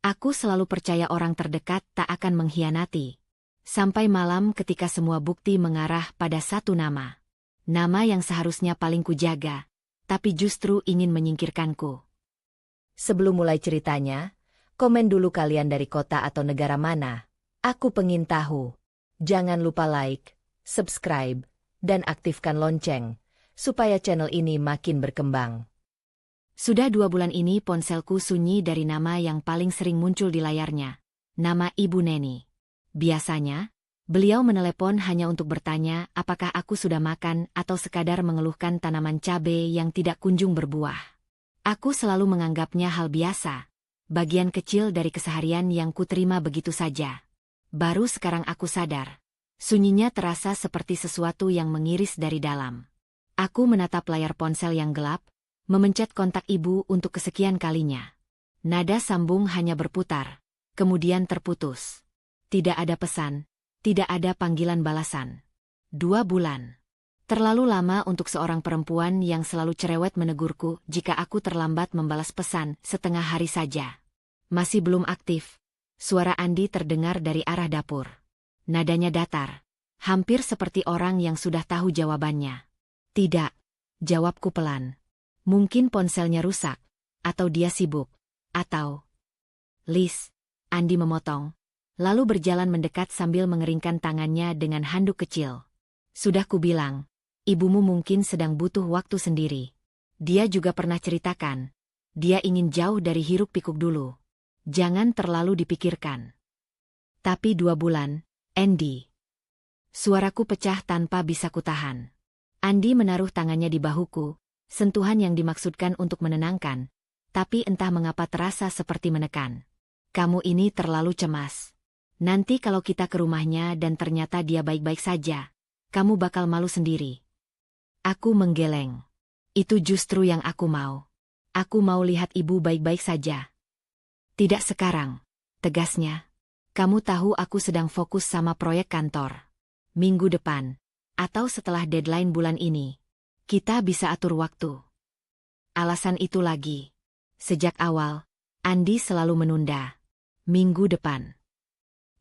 Aku selalu percaya orang terdekat tak akan mengkhianati. Sampai malam ketika semua bukti mengarah pada satu nama. Nama yang seharusnya paling kujaga, tapi justru ingin menyingkirkanku. Sebelum mulai ceritanya, komen dulu kalian dari kota atau negara mana. Aku pengen tahu. Jangan lupa like, subscribe, dan aktifkan lonceng, supaya channel ini makin berkembang. Sudah 2 bulan ini ponselku sunyi dari nama yang paling sering muncul di layarnya. Nama Ibu Neni. Biasanya, beliau menelepon hanya untuk bertanya apakah aku sudah makan atau sekadar mengeluhkan tanaman cabai yang tidak kunjung berbuah. Aku selalu menganggapnya hal biasa, bagian kecil dari keseharian yang kuterima begitu saja. Baru sekarang aku sadar, sunyinya terasa seperti sesuatu yang mengiris dari dalam. Aku menatap layar ponsel yang gelap, memencet kontak ibu untuk kesekian kalinya. Nada sambung hanya berputar, kemudian terputus. Tidak ada pesan, tidak ada panggilan balasan. 2 bulan. Terlalu lama untuk seorang perempuan yang selalu cerewet menegurku jika aku terlambat membalas pesan setengah hari saja. Masih belum aktif. Suara Andi terdengar dari arah dapur. Nadanya datar, hampir seperti orang yang sudah tahu jawabannya. Tidak, jawabku pelan. Mungkin ponselnya rusak, atau dia sibuk, atau... Lis, Andi memotong, lalu berjalan mendekat sambil mengeringkan tangannya dengan handuk kecil. Sudah kubilang, ibumu mungkin sedang butuh waktu sendiri. Dia juga pernah ceritakan, dia ingin jauh dari hiruk-pikuk dulu. Jangan terlalu dipikirkan. Tapi 2 bulan, Andy. Suaraku pecah tanpa bisa kutahan. Andi menaruh tangannya di bahuku, sentuhan yang dimaksudkan untuk menenangkan, tapi entah mengapa terasa seperti menekan. Kamu ini terlalu cemas. Nanti kalau kita ke rumahnya dan ternyata dia baik-baik saja, kamu bakal malu sendiri. Aku menggeleng. Itu justru yang aku mau. Aku mau lihat ibu baik-baik saja. Tidak sekarang, tegasnya. Kamu tahu aku sedang fokus sama proyek kantor. Minggu depan, atau setelah deadline bulan ini, kita bisa atur waktu. Alasan itu lagi. Sejak awal, Andi selalu menunda. Minggu depan.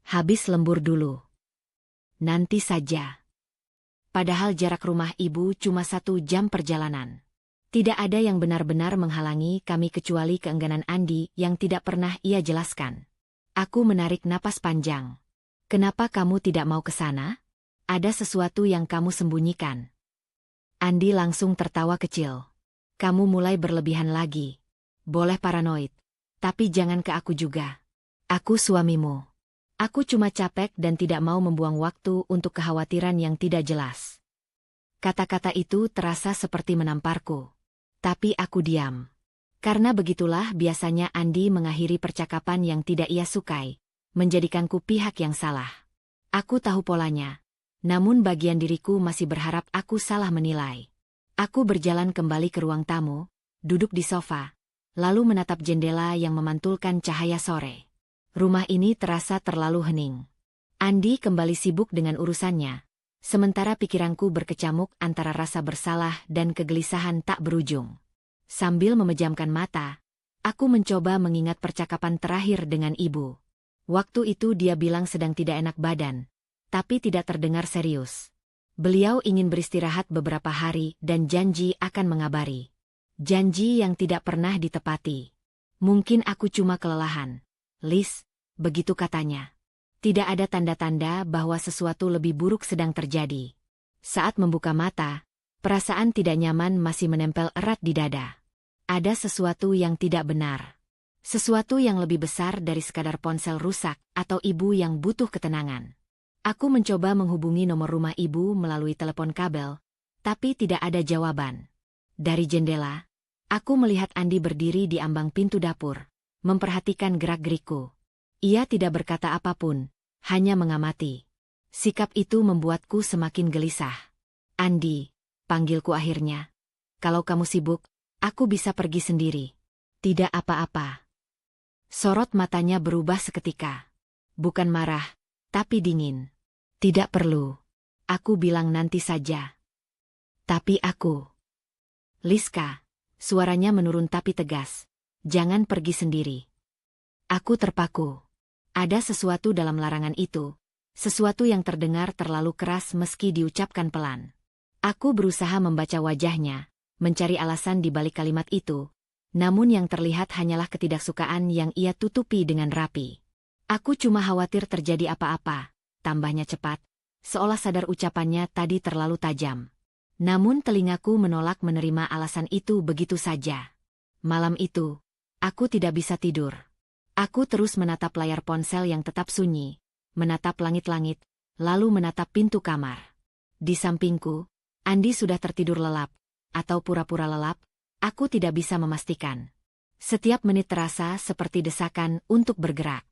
Habis lembur dulu. Nanti saja. Padahal jarak rumah ibu cuma 1 jam perjalanan. Tidak ada yang benar-benar menghalangi kami kecuali keengganan Andi yang tidak pernah ia jelaskan. Aku menarik napas panjang. Kenapa kamu tidak mau ke sana? Ada sesuatu yang kamu sembunyikan. Andi langsung tertawa kecil. Kamu mulai berlebihan lagi. Boleh paranoid, tapi jangan ke aku juga. Aku suamimu. Aku cuma capek dan tidak mau membuang waktu untuk kekhawatiran yang tidak jelas. Kata-kata itu terasa seperti menamparku. Tapi aku diam. Karena begitulah biasanya Andi mengakhiri percakapan yang tidak ia sukai, menjadikanku pihak yang salah. Aku tahu polanya, namun bagian diriku masih berharap aku salah menilai. Aku berjalan kembali ke ruang tamu, duduk di sofa, lalu menatap jendela yang memantulkan cahaya sore. Rumah ini terasa terlalu hening. Andi kembali sibuk dengan urusannya, sementara pikiranku berkecamuk antara rasa bersalah dan kegelisahan tak berujung. Sambil memejamkan mata, aku mencoba mengingat percakapan terakhir dengan ibu. Waktu itu dia bilang sedang tidak enak badan, tapi tidak terdengar serius. Beliau ingin beristirahat beberapa hari dan janji akan mengabari. Janji yang tidak pernah ditepati. Mungkin aku cuma kelelahan. Lis, begitu katanya. Tidak ada tanda-tanda bahwa sesuatu lebih buruk sedang terjadi. Saat membuka mata, perasaan tidak nyaman masih menempel erat di dada. Ada sesuatu yang tidak benar. Sesuatu yang lebih besar dari sekadar ponsel rusak atau ibu yang butuh ketenangan. Aku mencoba menghubungi nomor rumah ibu melalui telepon kabel, tapi tidak ada jawaban. Dari jendela, aku melihat Andi berdiri di ambang pintu dapur, memperhatikan gerak-gerikku. Ia tidak berkata apapun, hanya mengamati. Sikap itu membuatku semakin gelisah. Andi, panggilku akhirnya. Kalau kamu sibuk, aku bisa pergi sendiri. Tidak apa-apa. Sorot matanya berubah seketika. Bukan marah, tapi dingin. Tidak perlu. Aku bilang nanti saja. Tapi aku... Liska, suaranya menurun tapi tegas. Jangan pergi sendiri. Aku terpaku. Ada sesuatu dalam larangan itu, sesuatu yang terdengar terlalu keras meski diucapkan pelan. Aku berusaha membaca wajahnya, mencari alasan di balik kalimat itu, namun yang terlihat hanyalah ketidaksukaan yang ia tutupi dengan rapi. Aku cuma khawatir terjadi apa-apa, tambahnya cepat, seolah sadar ucapannya tadi terlalu tajam. Namun telingaku menolak menerima alasan itu begitu saja. Malam itu, aku tidak bisa tidur. Aku terus menatap layar ponsel yang tetap sunyi, menatap langit-langit, lalu menatap pintu kamar. Di sampingku, Andi sudah tertidur lelap, atau pura-pura lelap, aku tidak bisa memastikan. Setiap menit terasa seperti desakan untuk bergerak.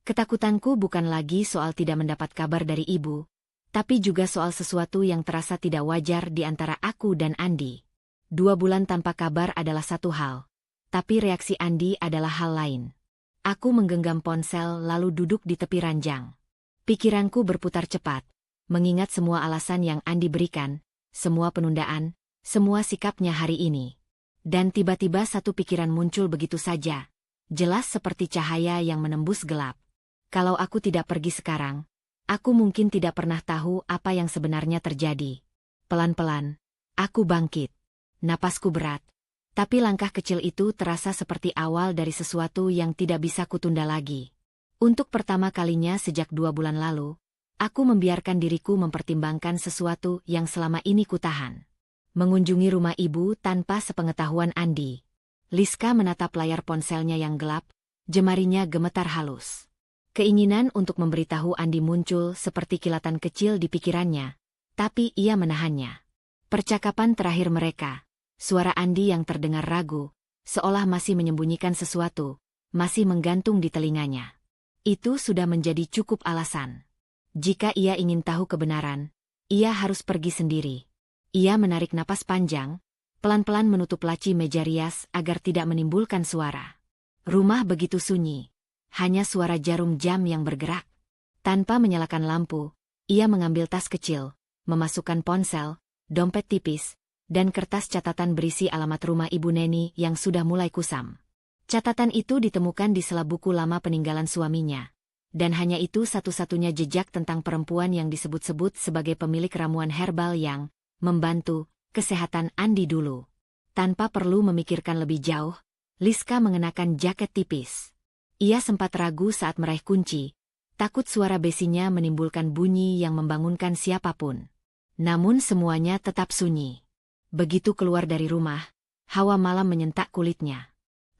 Ketakutanku bukan lagi soal tidak mendapat kabar dari ibu, tapi juga soal sesuatu yang terasa tidak wajar di antara aku dan Andi. 2 bulan tanpa kabar adalah satu hal, tapi reaksi Andi adalah hal lain. Aku menggenggam ponsel lalu duduk di tepi ranjang. Pikiranku berputar cepat, mengingat semua alasan yang Andi berikan, semua penundaan, semua sikapnya hari ini. Dan tiba-tiba satu pikiran muncul begitu saja, jelas seperti cahaya yang menembus gelap. Kalau aku tidak pergi sekarang, aku mungkin tidak pernah tahu apa yang sebenarnya terjadi. Pelan-pelan, aku bangkit. Napasku berat. Tapi langkah kecil itu terasa seperti awal dari sesuatu yang tidak bisa kutunda lagi. Untuk pertama kalinya sejak 2 bulan lalu, aku membiarkan diriku mempertimbangkan sesuatu yang selama ini kutahan. Mengunjungi rumah ibu tanpa sepengetahuan Andi. Liska menatap layar ponselnya yang gelap, jemarinya gemetar halus. Keinginan untuk memberitahu Andi muncul seperti kilatan kecil di pikirannya, tapi ia menahannya. Percakapan terakhir mereka, suara Andi yang terdengar ragu, seolah masih menyembunyikan sesuatu, masih menggantung di telinganya. Itu sudah menjadi cukup alasan. Jika ia ingin tahu kebenaran, ia harus pergi sendiri. Ia menarik napas panjang, pelan-pelan menutup laci meja rias agar tidak menimbulkan suara. Rumah begitu sunyi, hanya suara jarum jam yang bergerak. Tanpa menyalakan lampu, ia mengambil tas kecil, memasukkan ponsel, dompet tipis, dan kertas catatan berisi alamat rumah Ibu Neni yang sudah mulai kusam. Catatan itu ditemukan di sela buku lama peninggalan suaminya, dan hanya itu satu-satunya jejak tentang perempuan yang disebut-sebut sebagai pemilik ramuan herbal yang membantu kesehatan Andi dulu. Tanpa perlu memikirkan lebih jauh, Liska mengenakan jaket tipis. Ia sempat ragu saat meraih kunci, takut suara besinya menimbulkan bunyi yang membangunkan siapapun. Namun semuanya tetap sunyi. Begitu keluar dari rumah, hawa malam menyentak kulitnya.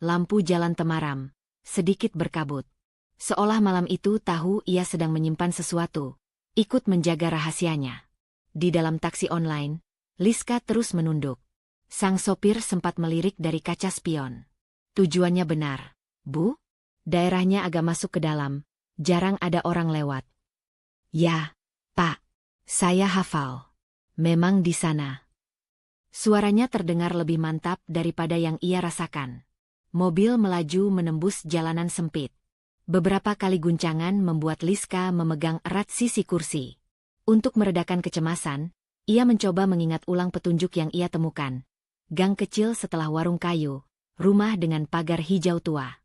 Lampu jalan temaram, sedikit berkabut. Seolah malam itu tahu ia sedang menyimpan sesuatu, ikut menjaga rahasianya. Di dalam taksi online, Liska terus menunduk. Sang sopir sempat melirik dari kaca spion. Tujuannya benar, Bu? Daerahnya agak masuk ke dalam, jarang ada orang lewat. Ya, Pak. Saya hafal. Memang di sana. Suaranya terdengar lebih mantap daripada yang ia rasakan. Mobil melaju menembus jalanan sempit. Beberapa kali guncangan membuat Liska memegang erat sisi kursi. Untuk meredakan kecemasan, ia mencoba mengingat ulang petunjuk yang ia temukan. Gang kecil setelah warung kayu, rumah dengan pagar hijau tua.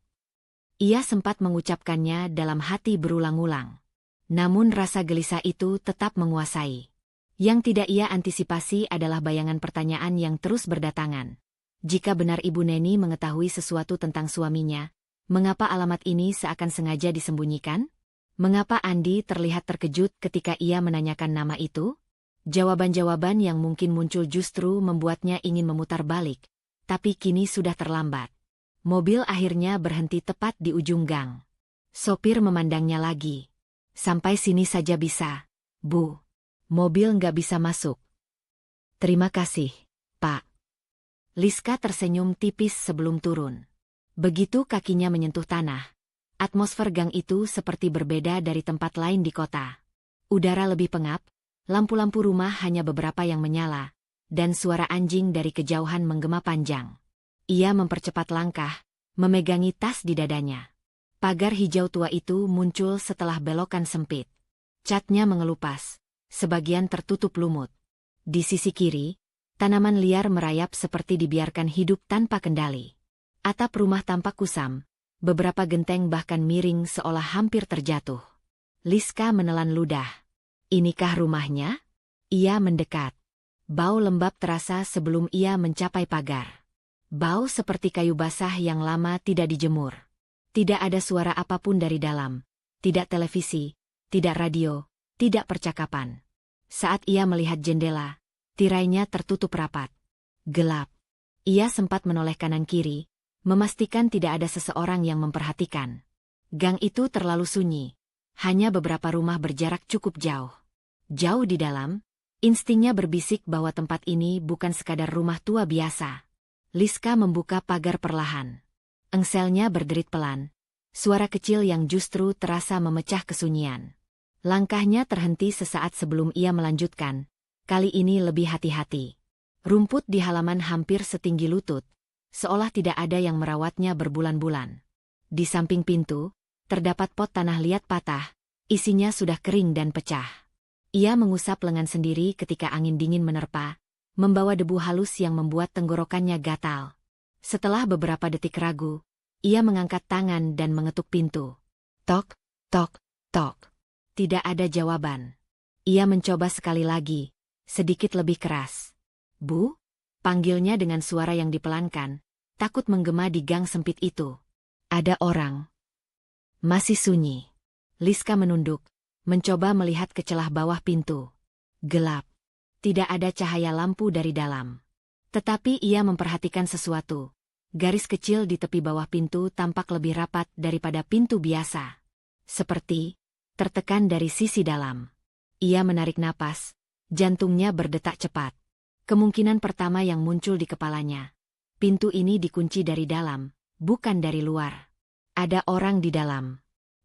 Ia sempat mengucapkannya dalam hati berulang-ulang. Namun rasa gelisah itu tetap menguasai. Yang tidak ia antisipasi adalah bayangan pertanyaan yang terus berdatangan. Jika benar Ibu Neni mengetahui sesuatu tentang suaminya, mengapa alamat ini seakan sengaja disembunyikan? Mengapa Andi terlihat terkejut ketika ia menanyakan nama itu? Jawaban-jawaban yang mungkin muncul justru membuatnya ingin memutar balik. Tapi kini sudah terlambat. Mobil akhirnya berhenti tepat di ujung gang. Sopir memandangnya lagi. Sampai sini saja bisa, Bu. Mobil nggak bisa masuk. Terima kasih, Pak. Liska tersenyum tipis sebelum turun. Begitu kakinya menyentuh tanah, atmosfer gang itu seperti berbeda dari tempat lain di kota. Udara lebih pengap, lampu-lampu rumah hanya beberapa yang menyala, dan suara anjing dari kejauhan menggema panjang. Ia mempercepat langkah, memegangi tas di dadanya. Pagar hijau tua itu muncul setelah belokan sempit. Catnya mengelupas. Sebagian tertutup lumut. Di sisi kiri, tanaman liar merayap seperti dibiarkan hidup tanpa kendali. Atap rumah tampak kusam, Beberapa genteng bahkan miring seolah hampir terjatuh. Liska menelan ludah. Inikah rumahnya? Ia mendekat. Bau lembab terasa sebelum ia mencapai pagar. Bau seperti kayu basah yang lama tidak dijemur. Tidak ada suara apapun dari dalam. Tidak televisi, tidak radio, tidak percakapan. Saat ia melihat jendela, tirainya tertutup rapat. Gelap. Ia sempat menoleh kanan-kiri, memastikan tidak ada seseorang yang memperhatikan. Gang itu terlalu sunyi. Hanya beberapa rumah berjarak cukup jauh. Jauh di dalam, instingnya berbisik bahwa tempat ini bukan sekadar rumah tua biasa. Liska membuka pagar perlahan. Engselnya berderit pelan. Suara kecil yang justru terasa memecah kesunyian. Langkahnya terhenti sesaat sebelum ia melanjutkan. Kali ini lebih hati-hati. Rumput di halaman hampir setinggi lutut, seolah tidak ada yang merawatnya berbulan-bulan. Di samping pintu, terdapat pot tanah liat patah, isinya sudah kering dan pecah. Ia mengusap lengan sendiri ketika angin dingin menerpa, membawa debu halus yang membuat tenggorokannya gatal. Setelah beberapa detik ragu, ia mengangkat tangan dan mengetuk pintu. Tok, tok, tok. Tidak ada jawaban. Ia mencoba sekali lagi, sedikit lebih keras. Bu? Panggilnya dengan suara yang dipelankan, takut menggema di gang sempit itu. Ada orang. Masih sunyi. Liska menunduk, mencoba melihat ke celah bawah pintu. Gelap. Tidak ada cahaya lampu dari dalam. Tetapi ia memperhatikan sesuatu. Garis kecil di tepi bawah pintu tampak lebih rapat daripada pintu biasa. Seperti tertekan dari sisi dalam. Ia menarik napas, jantungnya berdetak cepat. Kemungkinan pertama yang muncul di kepalanya. Pintu ini dikunci dari dalam, bukan dari luar. Ada orang di dalam.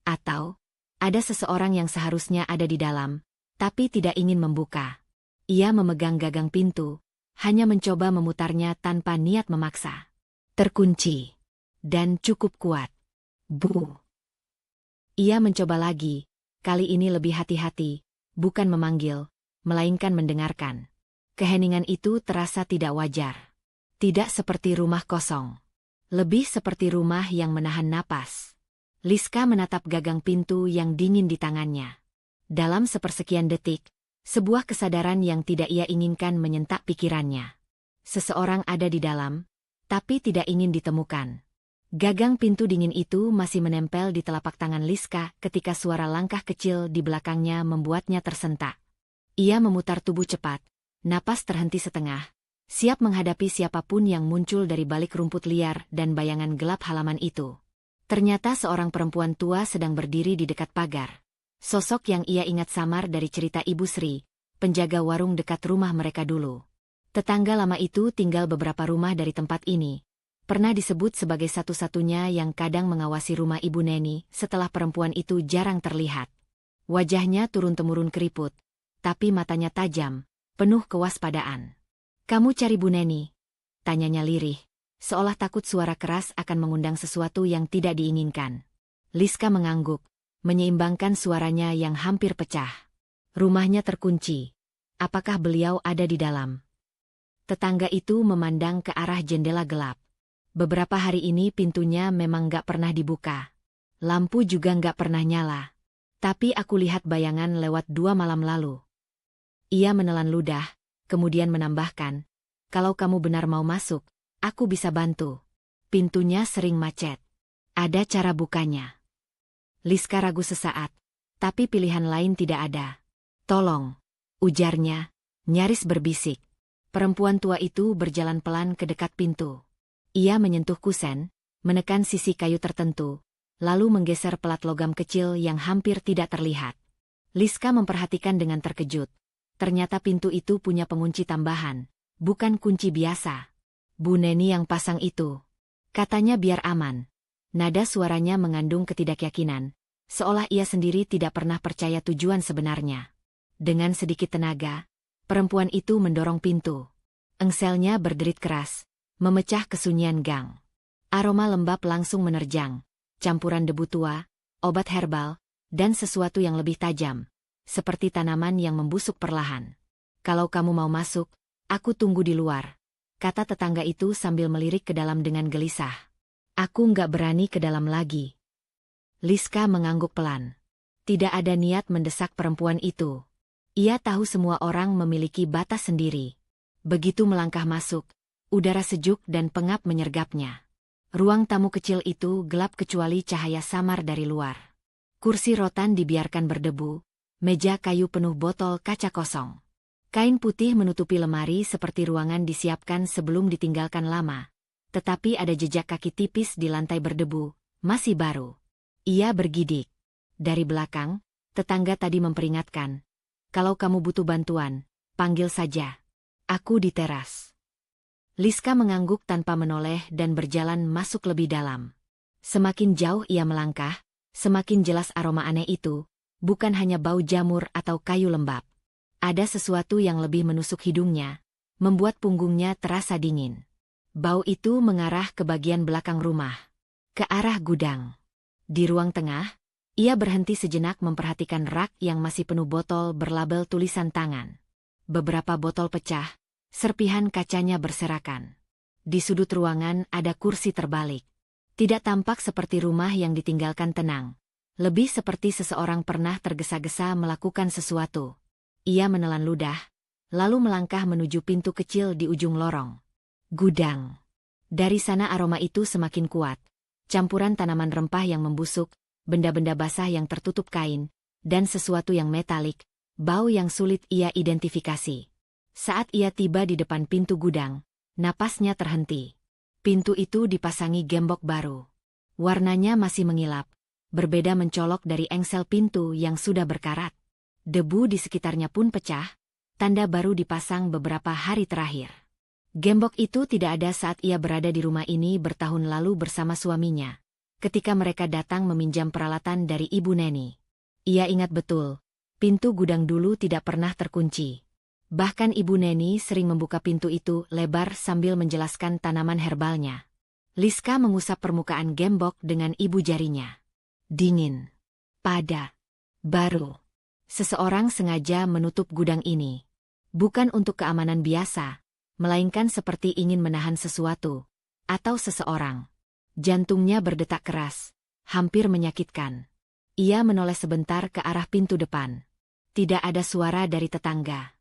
Atau, ada seseorang yang seharusnya ada di dalam, tapi tidak ingin membuka. Ia memegang gagang pintu, hanya mencoba memutarnya tanpa niat memaksa. Terkunci. Dan cukup kuat. Bu. Ia mencoba lagi, kali ini lebih hati-hati, bukan memanggil, melainkan mendengarkan. Keheningan itu terasa tidak wajar. Tidak seperti rumah kosong. Lebih seperti rumah yang menahan napas. Liska menatap gagang pintu yang dingin di tangannya. Dalam sepersekian detik, sebuah kesadaran yang tidak ia inginkan menyentak pikirannya. Seseorang ada di dalam, tapi tidak ingin ditemukan. Gagang pintu dingin itu masih menempel di telapak tangan Liska ketika suara langkah kecil di belakangnya membuatnya tersentak. Ia memutar tubuh cepat, napas terhenti setengah, siap menghadapi siapapun yang muncul dari balik rumput liar dan bayangan gelap halaman itu. Ternyata seorang perempuan tua sedang berdiri di dekat pagar. Sosok yang ia ingat samar dari cerita Ibu Sri, penjaga warung dekat rumah mereka dulu. Tetangga lama itu tinggal beberapa rumah dari tempat ini. Pernah disebut sebagai satu-satunya yang kadang mengawasi rumah Ibu Neni setelah perempuan itu jarang terlihat. Wajahnya turun-temurun keriput, tapi matanya tajam, penuh kewaspadaan. "Kamu cari Bu Neni?" tanyanya lirih, seolah takut suara keras akan mengundang sesuatu yang tidak diinginkan. Liska mengangguk, menyeimbangkan suaranya yang hampir pecah. Rumahnya terkunci. Apakah beliau ada di dalam? Tetangga itu memandang ke arah jendela gelap. Beberapa hari ini pintunya memang gak pernah dibuka. Lampu juga gak pernah nyala. Tapi aku lihat bayangan lewat 2 malam lalu. Ia menelan ludah, kemudian menambahkan, "Kalau kamu benar mau masuk, aku bisa bantu. Pintunya sering macet. Ada cara bukanya." Liska ragu sesaat, tapi pilihan lain tidak ada. "Tolong," ujarnya, nyaris berbisik. Perempuan tua itu berjalan pelan ke dekat pintu. Ia menyentuh kusen, menekan sisi kayu tertentu, lalu menggeser pelat logam kecil yang hampir tidak terlihat. Liska memperhatikan dengan terkejut. Ternyata pintu itu punya pengunci tambahan, bukan kunci biasa. "Bu Neni yang pasang itu," katanya biar aman. Nada suaranya mengandung ketidakyakinan, seolah ia sendiri tidak pernah percaya tujuan sebenarnya. Dengan sedikit tenaga, perempuan itu mendorong pintu. Engselnya berderit keras, memecah kesunyian gang. Aroma lembab langsung menerjang, campuran debu tua, obat herbal, dan sesuatu yang lebih tajam, seperti tanaman yang membusuk perlahan. "Kalau kamu mau masuk, aku tunggu di luar," kata tetangga itu sambil melirik ke dalam dengan gelisah. Aku nggak berani ke dalam lagi. Liska mengangguk pelan. Tidak ada niat mendesak perempuan itu. Ia tahu semua orang memiliki batas sendiri. Begitu melangkah masuk, udara sejuk dan pengap menyergapnya. Ruang tamu kecil itu gelap kecuali cahaya samar dari luar. Kursi rotan dibiarkan berdebu, meja kayu penuh botol kaca kosong. Kain putih menutupi lemari seperti ruangan disiapkan sebelum ditinggalkan lama. Tetapi ada jejak kaki tipis di lantai berdebu, masih baru. Ia bergidik. Dari belakang, tetangga tadi memperingatkan. Kalau kamu butuh bantuan, panggil saja. Aku di teras. Liska mengangguk tanpa menoleh dan berjalan masuk lebih dalam. Semakin jauh ia melangkah, semakin jelas aroma aneh itu, bukan hanya bau jamur atau kayu lembab. Ada sesuatu yang lebih menusuk hidungnya, membuat punggungnya terasa dingin. Bau itu mengarah ke bagian belakang rumah, ke arah gudang. Di ruang tengah, ia berhenti sejenak memperhatikan rak yang masih penuh botol berlabel tulisan tangan. Beberapa botol pecah, serpihan kacanya berserakan. Di sudut ruangan ada kursi terbalik. Tidak tampak seperti rumah yang ditinggalkan tenang. Lebih seperti seseorang pernah tergesa-gesa melakukan sesuatu. Ia menelan ludah, lalu melangkah menuju pintu kecil di ujung lorong. Gudang. Dari sana aroma itu semakin kuat. Campuran tanaman rempah yang membusuk, benda-benda basah yang tertutup kain, dan sesuatu yang metalik, bau yang sulit ia identifikasi. Saat ia tiba di depan pintu gudang, napasnya terhenti. Pintu itu dipasangi gembok baru. Warnanya masih mengilap, berbeda mencolok dari engsel pintu yang sudah berkarat. Debu di sekitarnya pun pecah, tanda baru dipasang beberapa hari terakhir. Gembok itu tidak ada saat ia berada di rumah ini bertahun lalu bersama suaminya, ketika mereka datang meminjam peralatan dari Ibu Neni. Ia ingat betul, pintu gudang dulu tidak pernah terkunci. Bahkan Ibu Neni sering membuka pintu itu lebar sambil menjelaskan tanaman herbalnya. Liska mengusap permukaan gembok dengan ibu jarinya. Dingin. Pada. Baru. Seseorang sengaja menutup gudang ini. Bukan untuk keamanan biasa, melainkan seperti ingin menahan sesuatu, atau seseorang. Jantungnya berdetak keras, hampir menyakitkan. Ia menoleh sebentar ke arah pintu depan. Tidak ada suara dari tetangga.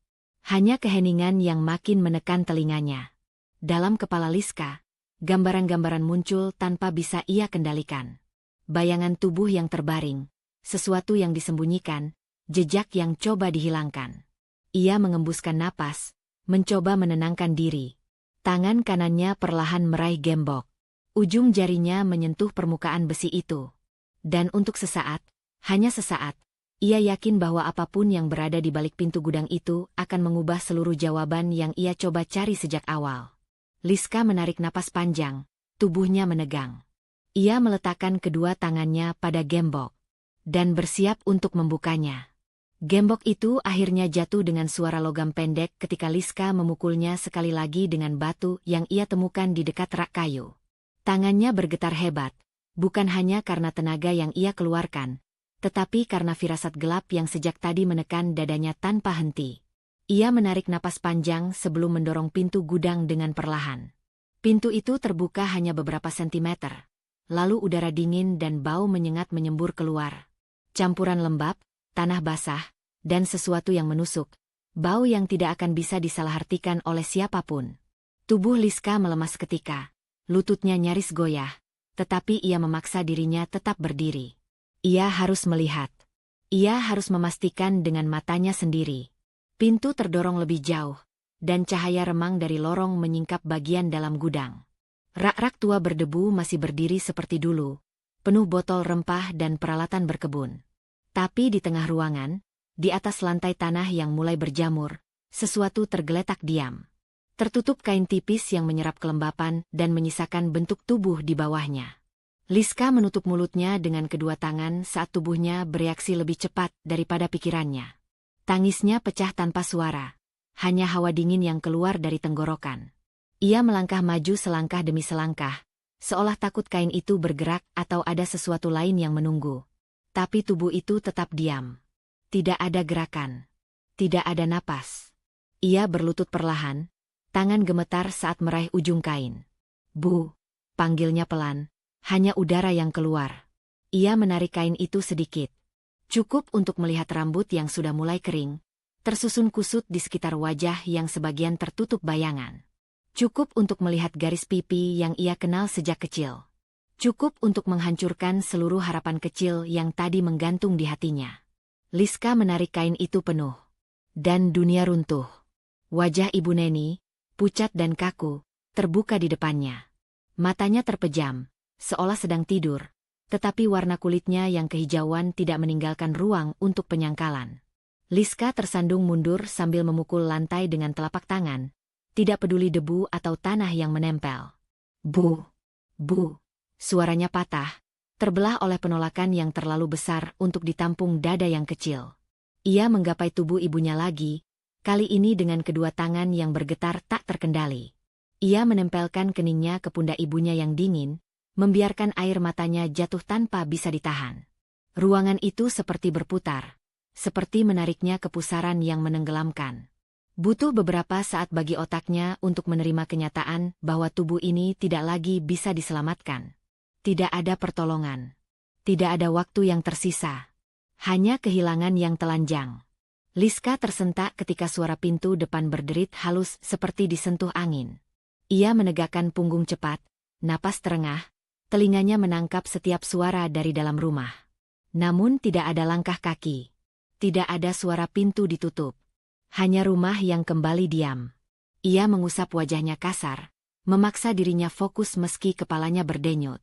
Hanya keheningan yang makin menekan telinganya. Dalam kepala Liska, gambaran-gambaran muncul tanpa bisa ia kendalikan. Bayangan tubuh yang terbaring, sesuatu yang disembunyikan, jejak yang coba dihilangkan. Ia mengembuskan napas, mencoba menenangkan diri. Tangan kanannya perlahan meraih gembok. Ujung jarinya menyentuh permukaan besi itu. Dan untuk sesaat, hanya sesaat, ia yakin bahwa apapun yang berada di balik pintu gudang itu akan mengubah seluruh jawaban yang ia coba cari sejak awal. Liska menarik napas panjang, tubuhnya menegang. Ia meletakkan kedua tangannya pada gembok dan bersiap untuk membukanya. Gembok itu akhirnya jatuh dengan suara logam pendek ketika Liska memukulnya sekali lagi dengan batu yang ia temukan di dekat rak kayu. Tangannya bergetar hebat, bukan hanya karena tenaga yang ia keluarkan, tetapi karena firasat gelap yang sejak tadi menekan dadanya tanpa henti. Ia menarik napas panjang sebelum mendorong pintu gudang dengan perlahan. Pintu itu terbuka hanya beberapa sentimeter. Lalu udara dingin dan bau menyengat menyembur keluar. Campuran lembab, tanah basah, dan sesuatu yang menusuk. Bau yang tidak akan bisa disalahartikan oleh siapapun. Tubuh Liska melemas seketika. Lututnya nyaris goyah. Tetapi ia memaksa dirinya tetap berdiri. Ia harus melihat. Ia harus memastikan dengan matanya sendiri. Pintu terdorong lebih jauh, dan cahaya remang dari lorong menyingkap bagian dalam gudang. Rak-rak tua berdebu masih berdiri seperti dulu, penuh botol rempah dan peralatan berkebun. Tapi di tengah ruangan, di atas lantai tanah yang mulai berjamur, sesuatu tergeletak diam. Tertutup kain tipis yang menyerap kelembapan dan menyisakan bentuk tubuh di bawahnya. Liska menutup mulutnya dengan kedua tangan saat tubuhnya bereaksi lebih cepat daripada pikirannya. Tangisnya pecah tanpa suara. Hanya hawa dingin yang keluar dari tenggorokan. Ia melangkah maju selangkah demi selangkah, seolah takut kain itu bergerak atau ada sesuatu lain yang menunggu. Tapi tubuh itu tetap diam. Tidak ada gerakan. Tidak ada napas. Ia berlutut perlahan, tangan gemetar saat meraih ujung kain. Bu, panggilnya pelan, hanya udara yang keluar. Ia menarik kain itu sedikit. Cukup untuk melihat rambut yang sudah mulai kering, tersusun kusut di sekitar wajah yang sebagian tertutup bayangan. Cukup untuk melihat garis pipi yang ia kenal sejak kecil. Cukup untuk menghancurkan seluruh harapan kecil yang tadi menggantung di hatinya. Liska menarik kain itu penuh. Dan dunia runtuh. Wajah Ibu Neni, pucat dan kaku, terbuka di depannya. Matanya terpejam, seolah sedang tidur, tetapi warna kulitnya yang kehijauan tidak meninggalkan ruang untuk penyangkalan. Liska tersandung mundur sambil memukul lantai dengan telapak tangan, tidak peduli debu atau tanah yang menempel. Bu! Bu! Suaranya patah, terbelah oleh penolakan yang terlalu besar untuk ditampung dada yang kecil. Ia menggapai tubuh ibunya lagi, kali ini dengan kedua tangan yang bergetar tak terkendali. Ia menempelkan keningnya ke pundak ibunya yang dingin, membiarkan air matanya jatuh tanpa bisa ditahan. Ruangan itu seperti berputar, seperti menariknya ke pusaran yang menenggelamkan. Butuh beberapa saat bagi otaknya untuk menerima kenyataan bahwa tubuh ini tidak lagi bisa diselamatkan. Tidak ada pertolongan. Tidak ada waktu yang tersisa. Hanya kehilangan yang telanjang. Liska tersentak ketika suara pintu depan berderit halus seperti disentuh angin. Ia menegakkan punggung cepat, napas terengah, telinganya menangkap setiap suara dari dalam rumah. Namun tidak ada langkah kaki. Tidak ada suara pintu ditutup. Hanya rumah yang kembali diam. Ia mengusap wajahnya kasar, memaksa dirinya fokus meski kepalanya berdenyut.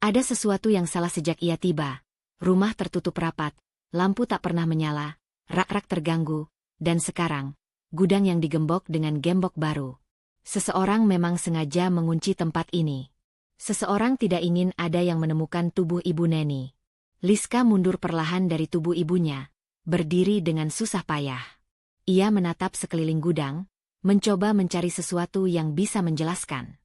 Ada sesuatu yang salah sejak ia tiba. Rumah tertutup rapat, lampu tak pernah menyala, rak-rak terganggu, dan sekarang, gudang yang digembok dengan gembok baru. Seseorang memang sengaja mengunci tempat ini. Seseorang tidak ingin ada yang menemukan tubuh Ibu Neni. Liska mundur perlahan dari tubuh ibunya, berdiri dengan susah payah. Ia menatap sekeliling gudang, mencoba mencari sesuatu yang bisa menjelaskan.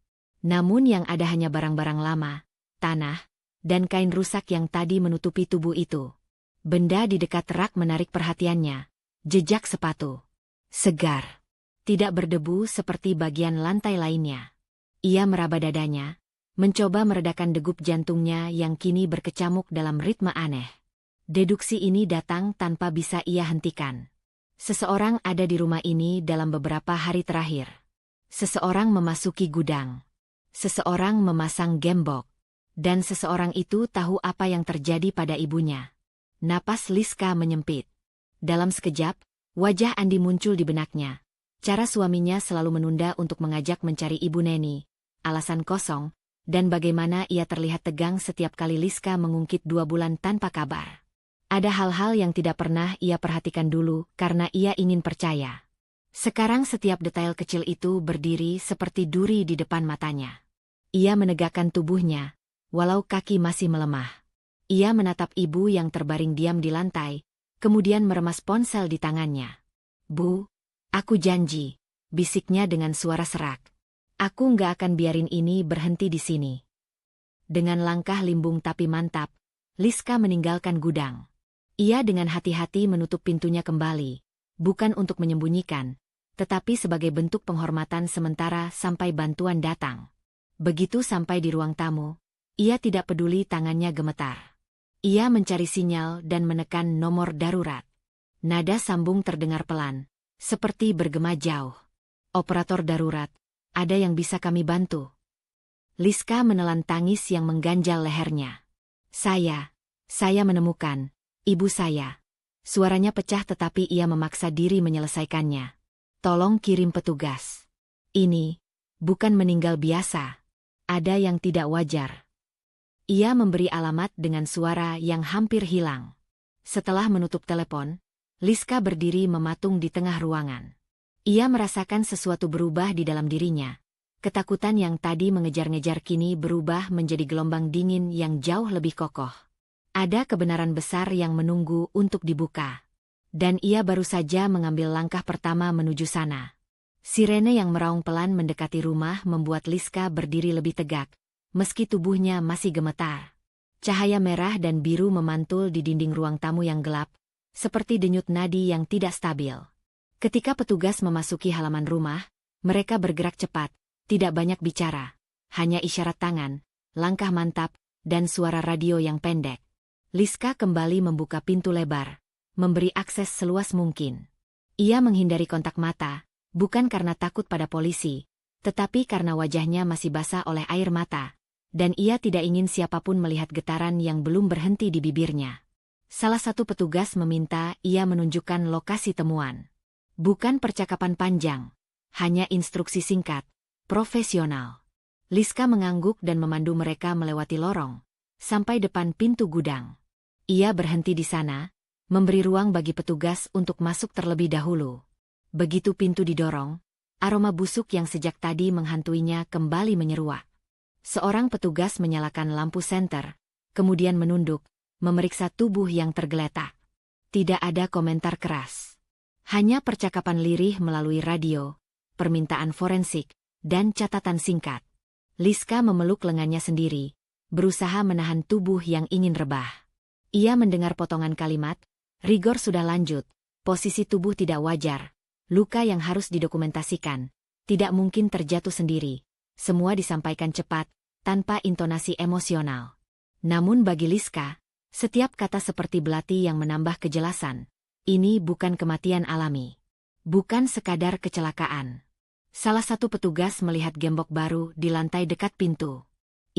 Namun yang ada hanya barang-barang lama, tanah, dan kain rusak yang tadi menutupi tubuh itu. Benda di dekat rak menarik perhatiannya. Jejak sepatu. Segar. Tidak berdebu seperti bagian lantai lainnya. Ia meraba dadanya, mencoba meredakan degup jantungnya yang kini berkecamuk dalam ritme aneh. Deduksi ini datang tanpa bisa ia hentikan. Seseorang ada di rumah ini dalam beberapa hari terakhir. Seseorang memasuki gudang. Seseorang memasang gembok. Dan seseorang itu tahu apa yang terjadi pada ibunya. Napas Liska menyempit. Dalam sekejap, wajah Andi muncul di benaknya. Cara suaminya selalu menunda untuk mengajak mencari Ibu Neni. Alasan kosong. Dan bagaimana ia terlihat tegang setiap kali Liska mengungkit 2 bulan tanpa kabar. Ada hal-hal yang tidak pernah ia perhatikan dulu karena ia ingin percaya. Sekarang setiap detail kecil itu berdiri seperti duri di depan matanya. Ia menegakkan tubuhnya, walau kaki masih melemah. Ia menatap ibu yang terbaring diam di lantai, kemudian meremas ponsel di tangannya. Bu, aku janji, bisiknya dengan suara serak. Aku nggak akan biarin ini berhenti di sini. Dengan langkah limbung tapi mantap, Liska meninggalkan gudang. Ia dengan hati-hati menutup pintunya kembali, bukan untuk menyembunyikan, tetapi sebagai bentuk penghormatan sementara sampai bantuan datang. Begitu sampai di ruang tamu, ia tidak peduli tangannya gemetar. Ia mencari sinyal dan menekan nomor darurat. Nada sambung terdengar pelan, seperti bergema jauh. Operator darurat. Ada yang bisa kami bantu? Liska menelan tangis yang mengganjal lehernya. Saya menemukan, ibu saya. Suaranya pecah tetapi ia memaksa diri menyelesaikannya. Tolong kirim petugas. Ini bukan meninggal biasa. Ada yang tidak wajar. Ia memberi alamat dengan suara yang hampir hilang. Setelah menutup telepon, Liska berdiri mematung di tengah ruangan. Ia merasakan sesuatu berubah di dalam dirinya. Ketakutan yang tadi mengejar-ngejar kini berubah menjadi gelombang dingin yang jauh lebih kokoh. Ada kebenaran besar yang menunggu untuk dibuka. Dan ia baru saja mengambil langkah pertama menuju sana. Sirene yang meraung pelan mendekati rumah membuat Liska berdiri lebih tegak, meski tubuhnya masih gemetar. Cahaya merah dan biru memantul di dinding ruang tamu yang gelap, seperti denyut nadi yang tidak stabil. Ketika petugas memasuki halaman rumah, mereka bergerak cepat, tidak banyak bicara, hanya isyarat tangan, langkah mantap, dan suara radio yang pendek. Liska kembali membuka pintu lebar, memberi akses seluas mungkin. Ia menghindari kontak mata, bukan karena takut pada polisi, tetapi karena wajahnya masih basah oleh air mata, dan ia tidak ingin siapapun melihat getaran yang belum berhenti di bibirnya. Salah satu petugas meminta ia menunjukkan lokasi temuan. Bukan percakapan panjang, hanya instruksi singkat, profesional. Liska mengangguk dan memandu mereka melewati lorong, sampai depan pintu gudang. Ia berhenti di sana, memberi ruang bagi petugas untuk masuk terlebih dahulu. Begitu pintu didorong, aroma busuk yang sejak tadi menghantuinya kembali menyeruak. Seorang petugas menyalakan lampu senter, kemudian menunduk, memeriksa tubuh yang tergeletak. Tidak ada komentar keras. Hanya percakapan lirih melalui radio, permintaan forensik, dan catatan singkat. Liska memeluk lengannya sendiri, berusaha menahan tubuh yang ingin rebah. Ia mendengar potongan kalimat, rigor sudah lanjut, posisi tubuh tidak wajar, luka yang harus didokumentasikan, tidak mungkin terjatuh sendiri. Semua disampaikan cepat, tanpa intonasi emosional. Namun bagi Liska, setiap kata seperti belati yang menambah kejelasan. Ini bukan kematian alami. Bukan sekadar kecelakaan. Salah satu petugas melihat gembok baru di lantai dekat pintu.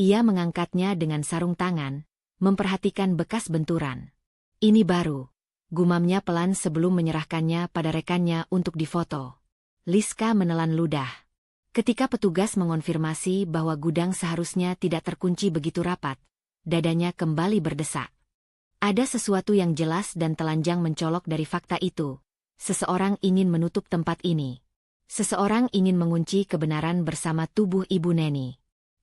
Ia mengangkatnya dengan sarung tangan, memperhatikan bekas benturan. Ini baru, gumamnya pelan sebelum menyerahkannya pada rekannya untuk difoto. Liska menelan ludah. Ketika petugas mengonfirmasi bahwa gudang seharusnya tidak terkunci begitu rapat, dadanya kembali berdesak. Ada sesuatu yang jelas dan telanjang mencolok dari fakta itu. Seseorang ingin menutup tempat ini. Seseorang ingin mengunci kebenaran bersama tubuh Ibu Neni.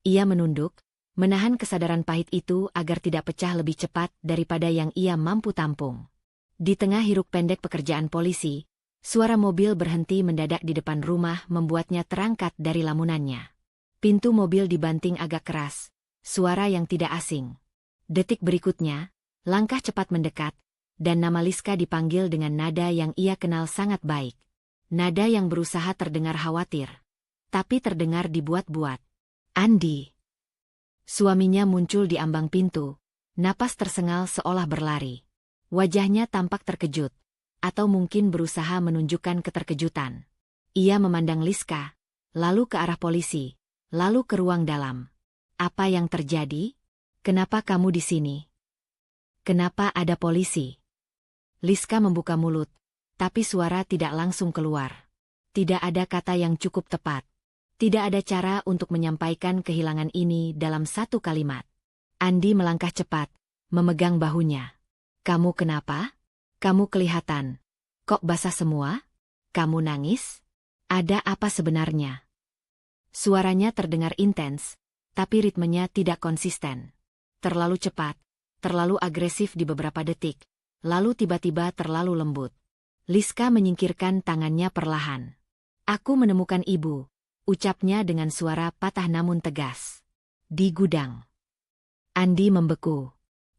Ia menunduk, menahan kesadaran pahit itu agar tidak pecah lebih cepat daripada yang ia mampu tampung. Di tengah hiruk pendek pekerjaan polisi, suara mobil berhenti mendadak di depan rumah membuatnya terangkat dari lamunannya. Pintu mobil dibanting agak keras, suara yang tidak asing. Detik berikutnya, langkah cepat mendekat, dan nama Liska dipanggil dengan nada yang ia kenal sangat baik. Nada yang berusaha terdengar khawatir, tapi terdengar dibuat-buat. Andi. Suaminya muncul di ambang pintu, napas tersengal seolah berlari. Wajahnya tampak terkejut, atau mungkin berusaha menunjukkan keterkejutan. Ia memandang Liska, lalu ke arah polisi, lalu ke ruang dalam. Apa yang terjadi? Kenapa kamu di sini? Kenapa ada polisi? Liska membuka mulut, tapi suara tidak langsung keluar. Tidak ada kata yang cukup tepat. Tidak ada cara untuk menyampaikan kehilangan ini dalam satu kalimat. Andi melangkah cepat, memegang bahunya. Kamu kenapa? Kamu kelihatan. Kok basah semua? Kamu nangis? Ada apa sebenarnya? Suaranya terdengar intens, tapi ritmenya tidak konsisten. Terlalu cepat, terlalu agresif di beberapa detik, lalu tiba-tiba terlalu lembut. Liska menyingkirkan tangannya perlahan. Aku menemukan ibu. Ucapnya dengan suara patah namun tegas. Di gudang. Andi membeku.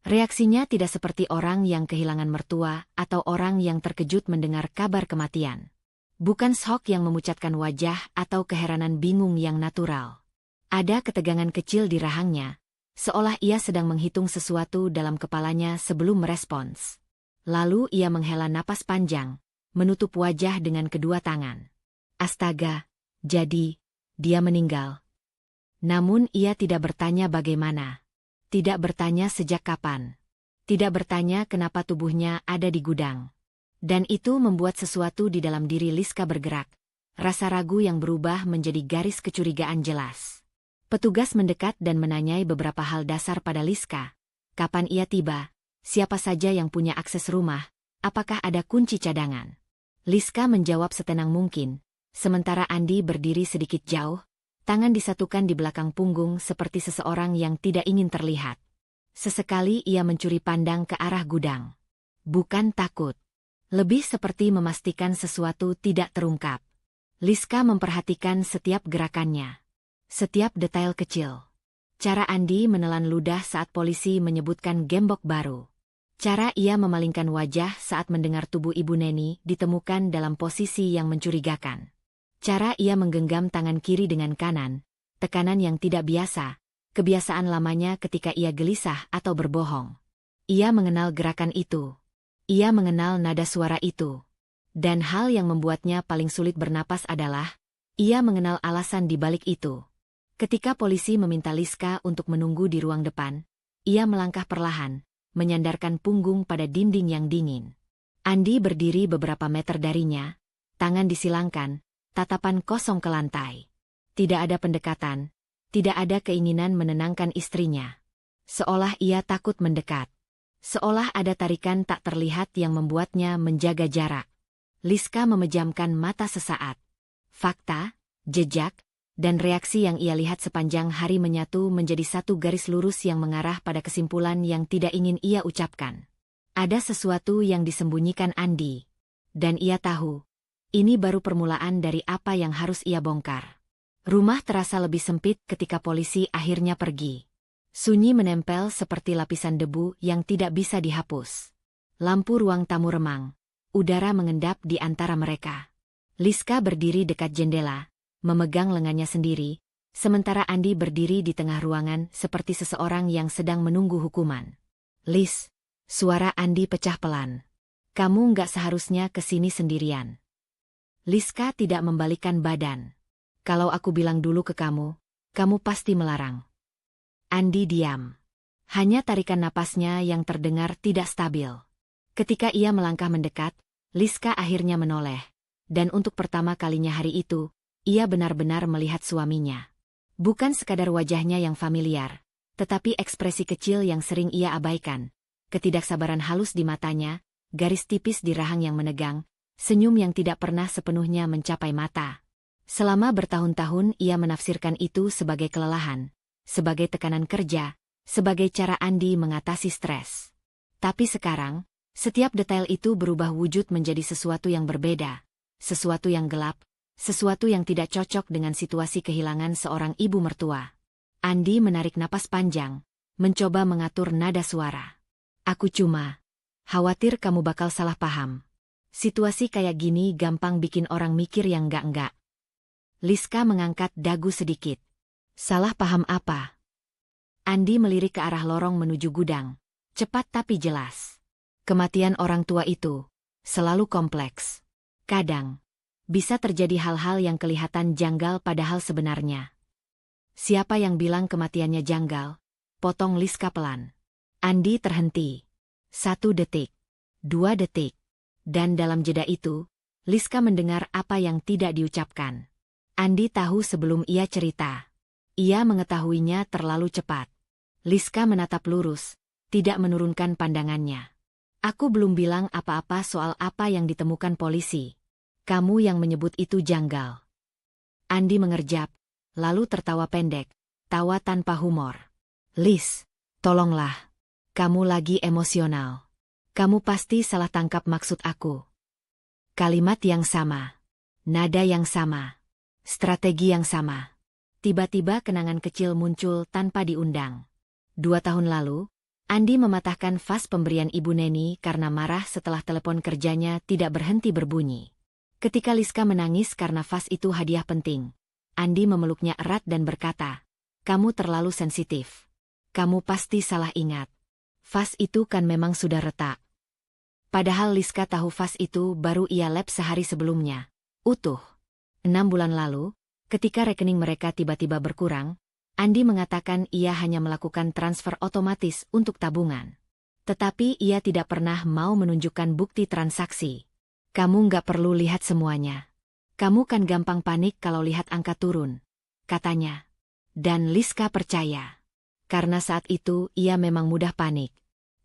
Reaksinya tidak seperti orang yang kehilangan mertua atau orang yang terkejut mendengar kabar kematian. Bukan shock yang memucatkan wajah atau keheranan bingung yang natural. Ada ketegangan kecil di rahangnya, seolah ia sedang menghitung sesuatu dalam kepalanya sebelum merespons. Lalu ia menghela napas panjang, menutup wajah dengan kedua tangan. Astaga! Jadi, dia meninggal. Namun ia tidak bertanya bagaimana. Tidak bertanya sejak kapan. Tidak bertanya kenapa tubuhnya ada di gudang. Dan itu membuat sesuatu di dalam diri Liska bergerak. Rasa ragu yang berubah menjadi garis kecurigaan jelas. Petugas mendekat dan menanyai beberapa hal dasar pada Liska. Kapan ia tiba? Siapa saja yang punya akses rumah? Apakah ada kunci cadangan? Liska menjawab setenang mungkin. Sementara Andi berdiri sedikit jauh, tangan disatukan di belakang punggung seperti seseorang yang tidak ingin terlihat. Sesekali ia mencuri pandang ke arah gudang. Bukan takut. Lebih seperti memastikan sesuatu tidak terungkap. Liska memperhatikan setiap gerakannya. Setiap detail kecil. Cara Andi menelan ludah saat polisi menyebutkan gembok baru. Cara ia memalingkan wajah saat mendengar tubuh Ibu Neni ditemukan dalam posisi yang mencurigakan. Cara ia menggenggam tangan kiri dengan kanan, tekanan yang tidak biasa, kebiasaan lamanya ketika ia gelisah atau berbohong. Ia mengenal gerakan itu. Ia mengenal nada suara itu. Dan hal yang membuatnya paling sulit bernapas adalah, ia mengenal alasan di balik itu. Ketika polisi meminta Liska untuk menunggu di ruang depan, ia melangkah perlahan, menyandarkan punggung pada dinding yang dingin. Andi berdiri beberapa meter darinya, tangan disilangkan, tatapan kosong ke lantai. Tidak ada pendekatan, tidak ada keinginan menenangkan istrinya. Seolah ia takut mendekat. Seolah ada tarikan tak terlihat yang membuatnya menjaga jarak. Liska memejamkan mata sesaat. Fakta, jejak, dan reaksi yang ia lihat sepanjang hari menyatu menjadi satu garis lurus yang mengarah pada kesimpulan yang tidak ingin ia ucapkan. Ada sesuatu yang disembunyikan Andi. Dan ia tahu, ini baru permulaan dari apa yang harus ia bongkar. Rumah terasa lebih sempit ketika polisi akhirnya pergi. Sunyi menempel seperti lapisan debu yang tidak bisa dihapus. Lampu ruang tamu remang. Udara mengendap di antara mereka. Liska berdiri dekat jendela, memegang lengannya sendiri, sementara Andi berdiri di tengah ruangan seperti seseorang yang sedang menunggu hukuman. "Lis," suara Andi pecah pelan. "Kamu nggak seharusnya kesini sendirian." Liska tidak membalikkan badan. "Kalau aku bilang dulu ke kamu, kamu pasti melarang." Andi diam. Hanya tarikan napasnya yang terdengar tidak stabil. Ketika ia melangkah mendekat, Liska akhirnya menoleh. Dan untuk pertama kalinya hari itu, ia benar-benar melihat suaminya. Bukan sekadar wajahnya yang familiar, tetapi ekspresi kecil yang sering ia abaikan. Ketidaksabaran halus di matanya, garis tipis di rahang yang menegang, senyum yang tidak pernah sepenuhnya mencapai mata. Selama bertahun-tahun ia menafsirkan itu sebagai kelelahan, sebagai tekanan kerja, sebagai cara Andi mengatasi stres. Tapi sekarang, setiap detail itu berubah wujud menjadi sesuatu yang berbeda, sesuatu yang gelap, sesuatu yang tidak cocok dengan situasi kehilangan seorang ibu mertua. Andi menarik napas panjang, mencoba mengatur nada suara. "Aku cuma khawatir kamu bakal salah paham. Situasi kayak gini gampang bikin orang mikir yang enggak-enggak." Liska mengangkat dagu sedikit. "Salah paham apa?" Andi melirik ke arah lorong menuju gudang. Cepat tapi jelas. Kematian orang tua itu selalu kompleks. Kadang bisa terjadi hal-hal yang kelihatan janggal padahal sebenarnya. "Siapa yang bilang kematiannya janggal?" potong Liska pelan. Andi terhenti. 1 detik. 2 detik. Dan dalam jeda itu, Liska mendengar apa yang tidak diucapkan. Andi tahu sebelum ia cerita. Ia mengetahuinya terlalu cepat. Liska menatap lurus, tidak menurunkan pandangannya. "Aku belum bilang apa-apa soal apa yang ditemukan polisi. Kamu yang menyebut itu janggal." Andi mengerjap, lalu tertawa pendek, tawa tanpa humor. "Lis, tolonglah. Kamu lagi emosional. Kamu pasti salah tangkap maksud aku." Kalimat yang sama. Nada yang sama. Strategi yang sama. Tiba-tiba kenangan kecil muncul tanpa diundang. 2 tahun lalu, Andi mematahkan vas pemberian Ibu Neni karena marah setelah telepon kerjanya tidak berhenti berbunyi. Ketika Liska menangis karena vas itu hadiah penting, Andi memeluknya erat dan berkata, "Kamu terlalu sensitif. Kamu pasti salah ingat. Vas itu kan memang sudah retak." Padahal Liska tahu vas itu baru ia lap sehari sebelumnya. Utuh. 6 bulan lalu, ketika rekening mereka tiba-tiba berkurang, Andi mengatakan ia hanya melakukan transfer otomatis untuk tabungan. Tetapi ia tidak pernah mau menunjukkan bukti transaksi. "Kamu nggak perlu lihat semuanya. Kamu kan gampang panik kalau lihat angka turun," katanya. Dan Liska percaya. Karena saat itu ia memang mudah panik.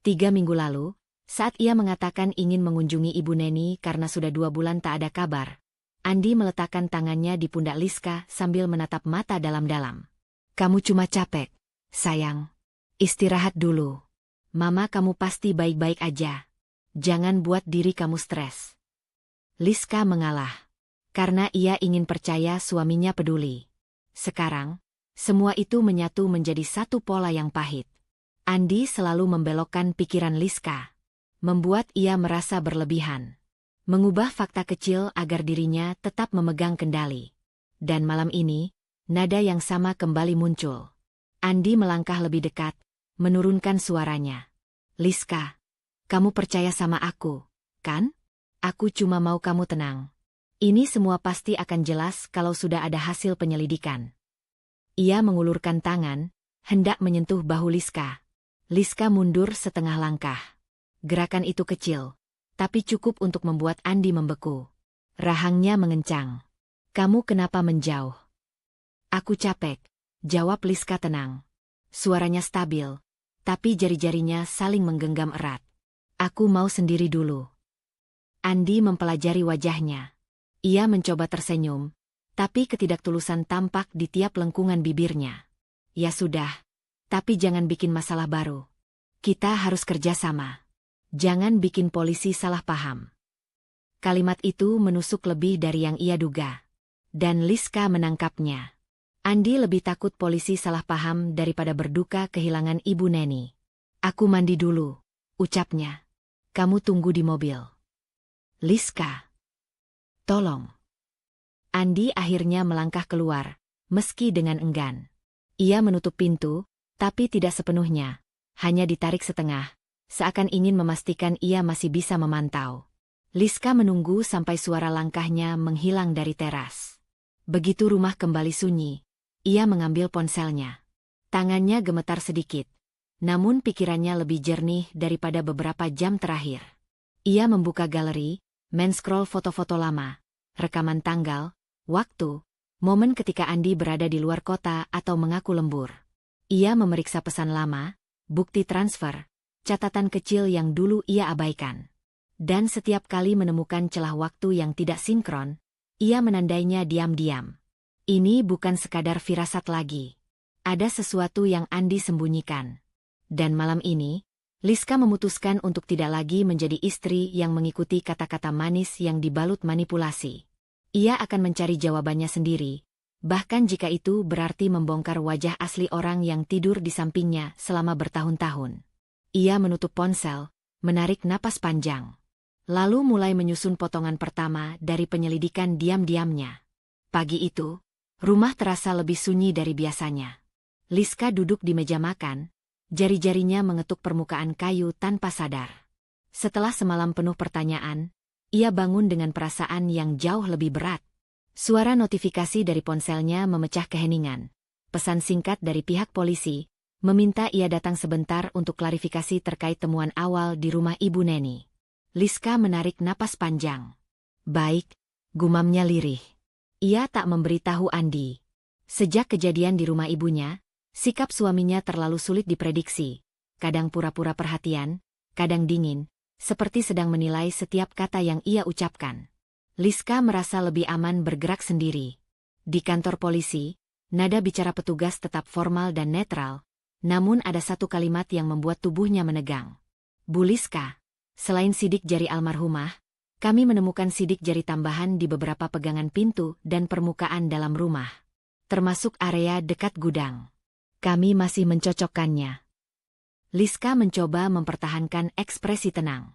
3 minggu lalu, saat ia mengatakan ingin mengunjungi Ibu Neni karena sudah 2 bulan tak ada kabar, Andi meletakkan tangannya di pundak Liska sambil menatap mata dalam-dalam. "Kamu cuma capek, sayang. Istirahat dulu. Mama kamu pasti baik-baik aja. Jangan buat diri kamu stres." Liska mengalah. Karena ia ingin percaya suaminya peduli. Sekarang, semua itu menyatu menjadi satu pola yang pahit. Andi selalu membelokkan pikiran Liska. Membuat ia merasa berlebihan. Mengubah fakta kecil agar dirinya tetap memegang kendali. Dan malam ini, nada yang sama kembali muncul. Andi melangkah lebih dekat, menurunkan suaranya. Liska, kamu percaya sama aku, kan? Aku cuma mau kamu tenang. Ini semua pasti akan jelas kalau sudah ada hasil penyelidikan. Ia mengulurkan tangan, hendak menyentuh bahu Liska. Liska mundur setengah langkah. Gerakan itu kecil, tapi cukup untuk membuat Andi membeku. Rahangnya mengencang. Kamu kenapa menjauh? Aku capek, jawab Liska tenang. Suaranya stabil, tapi jari-jarinya saling menggenggam erat. Aku mau sendiri dulu. Andi mempelajari wajahnya. Ia mencoba tersenyum, tapi ketidaktulusan tampak di tiap lengkungan bibirnya. Ya sudah, tapi jangan bikin masalah baru. Kita harus kerjasama. Jangan bikin polisi salah paham. Kalimat itu menusuk lebih dari yang ia duga. Dan Liska menangkapnya. Andi lebih takut polisi salah paham daripada berduka kehilangan ibu Neni. Aku mandi dulu, ucapnya. Kamu tunggu di mobil. Liska. Tolong. Andi akhirnya melangkah keluar, meski dengan enggan. Ia menutup pintu, tapi tidak sepenuhnya. Hanya ditarik setengah, seakan ingin memastikan ia masih bisa memantau. Liska menunggu sampai suara langkahnya menghilang dari teras. Begitu rumah kembali sunyi, ia mengambil ponselnya. Tangannya gemetar sedikit, namun pikirannya lebih jernih daripada beberapa jam terakhir. Ia membuka galeri, men-scroll foto-foto lama, rekaman tanggal, waktu, momen ketika Andi berada di luar kota atau mengaku lembur. Ia memeriksa pesan lama, bukti transfer, catatan kecil yang dulu ia abaikan. Dan setiap kali menemukan celah waktu yang tidak sinkron, ia menandainya diam-diam. Ini bukan sekadar firasat lagi. Ada sesuatu yang Andi sembunyikan. Dan malam ini, Liska memutuskan untuk tidak lagi menjadi istri yang mengikuti kata-kata manis yang dibalut manipulasi. Ia akan mencari jawabannya sendiri, bahkan jika itu berarti membongkar wajah asli orang yang tidur di sampingnya selama bertahun-tahun. Ia menutup ponsel, menarik napas panjang. Lalu mulai menyusun potongan pertama dari penyelidikan diam-diamnya. Pagi itu, rumah terasa lebih sunyi dari biasanya. Liska duduk di meja makan, jari-jarinya mengetuk permukaan kayu tanpa sadar. Setelah semalam penuh pertanyaan, ia bangun dengan perasaan yang jauh lebih berat. Suara notifikasi dari ponselnya memecah keheningan. Pesan singkat dari pihak polisi, meminta ia datang sebentar untuk klarifikasi terkait temuan awal di rumah Ibu Neni. Liska menarik napas panjang. Baik, gumamnya lirih. Ia tak memberitahu Andi. Sejak kejadian di rumah ibunya, sikap suaminya terlalu sulit diprediksi. Kadang pura-pura perhatian, kadang dingin, seperti sedang menilai setiap kata yang ia ucapkan. Liska merasa lebih aman bergerak sendiri. Di kantor polisi, nada bicara petugas tetap formal dan netral, namun ada satu kalimat yang membuat tubuhnya menegang. Bu Liska, selain sidik jari almarhumah, kami menemukan sidik jari tambahan di beberapa pegangan pintu dan permukaan dalam rumah, termasuk area dekat gudang. Kami masih mencocokkannya. Liska mencoba mempertahankan ekspresi tenang.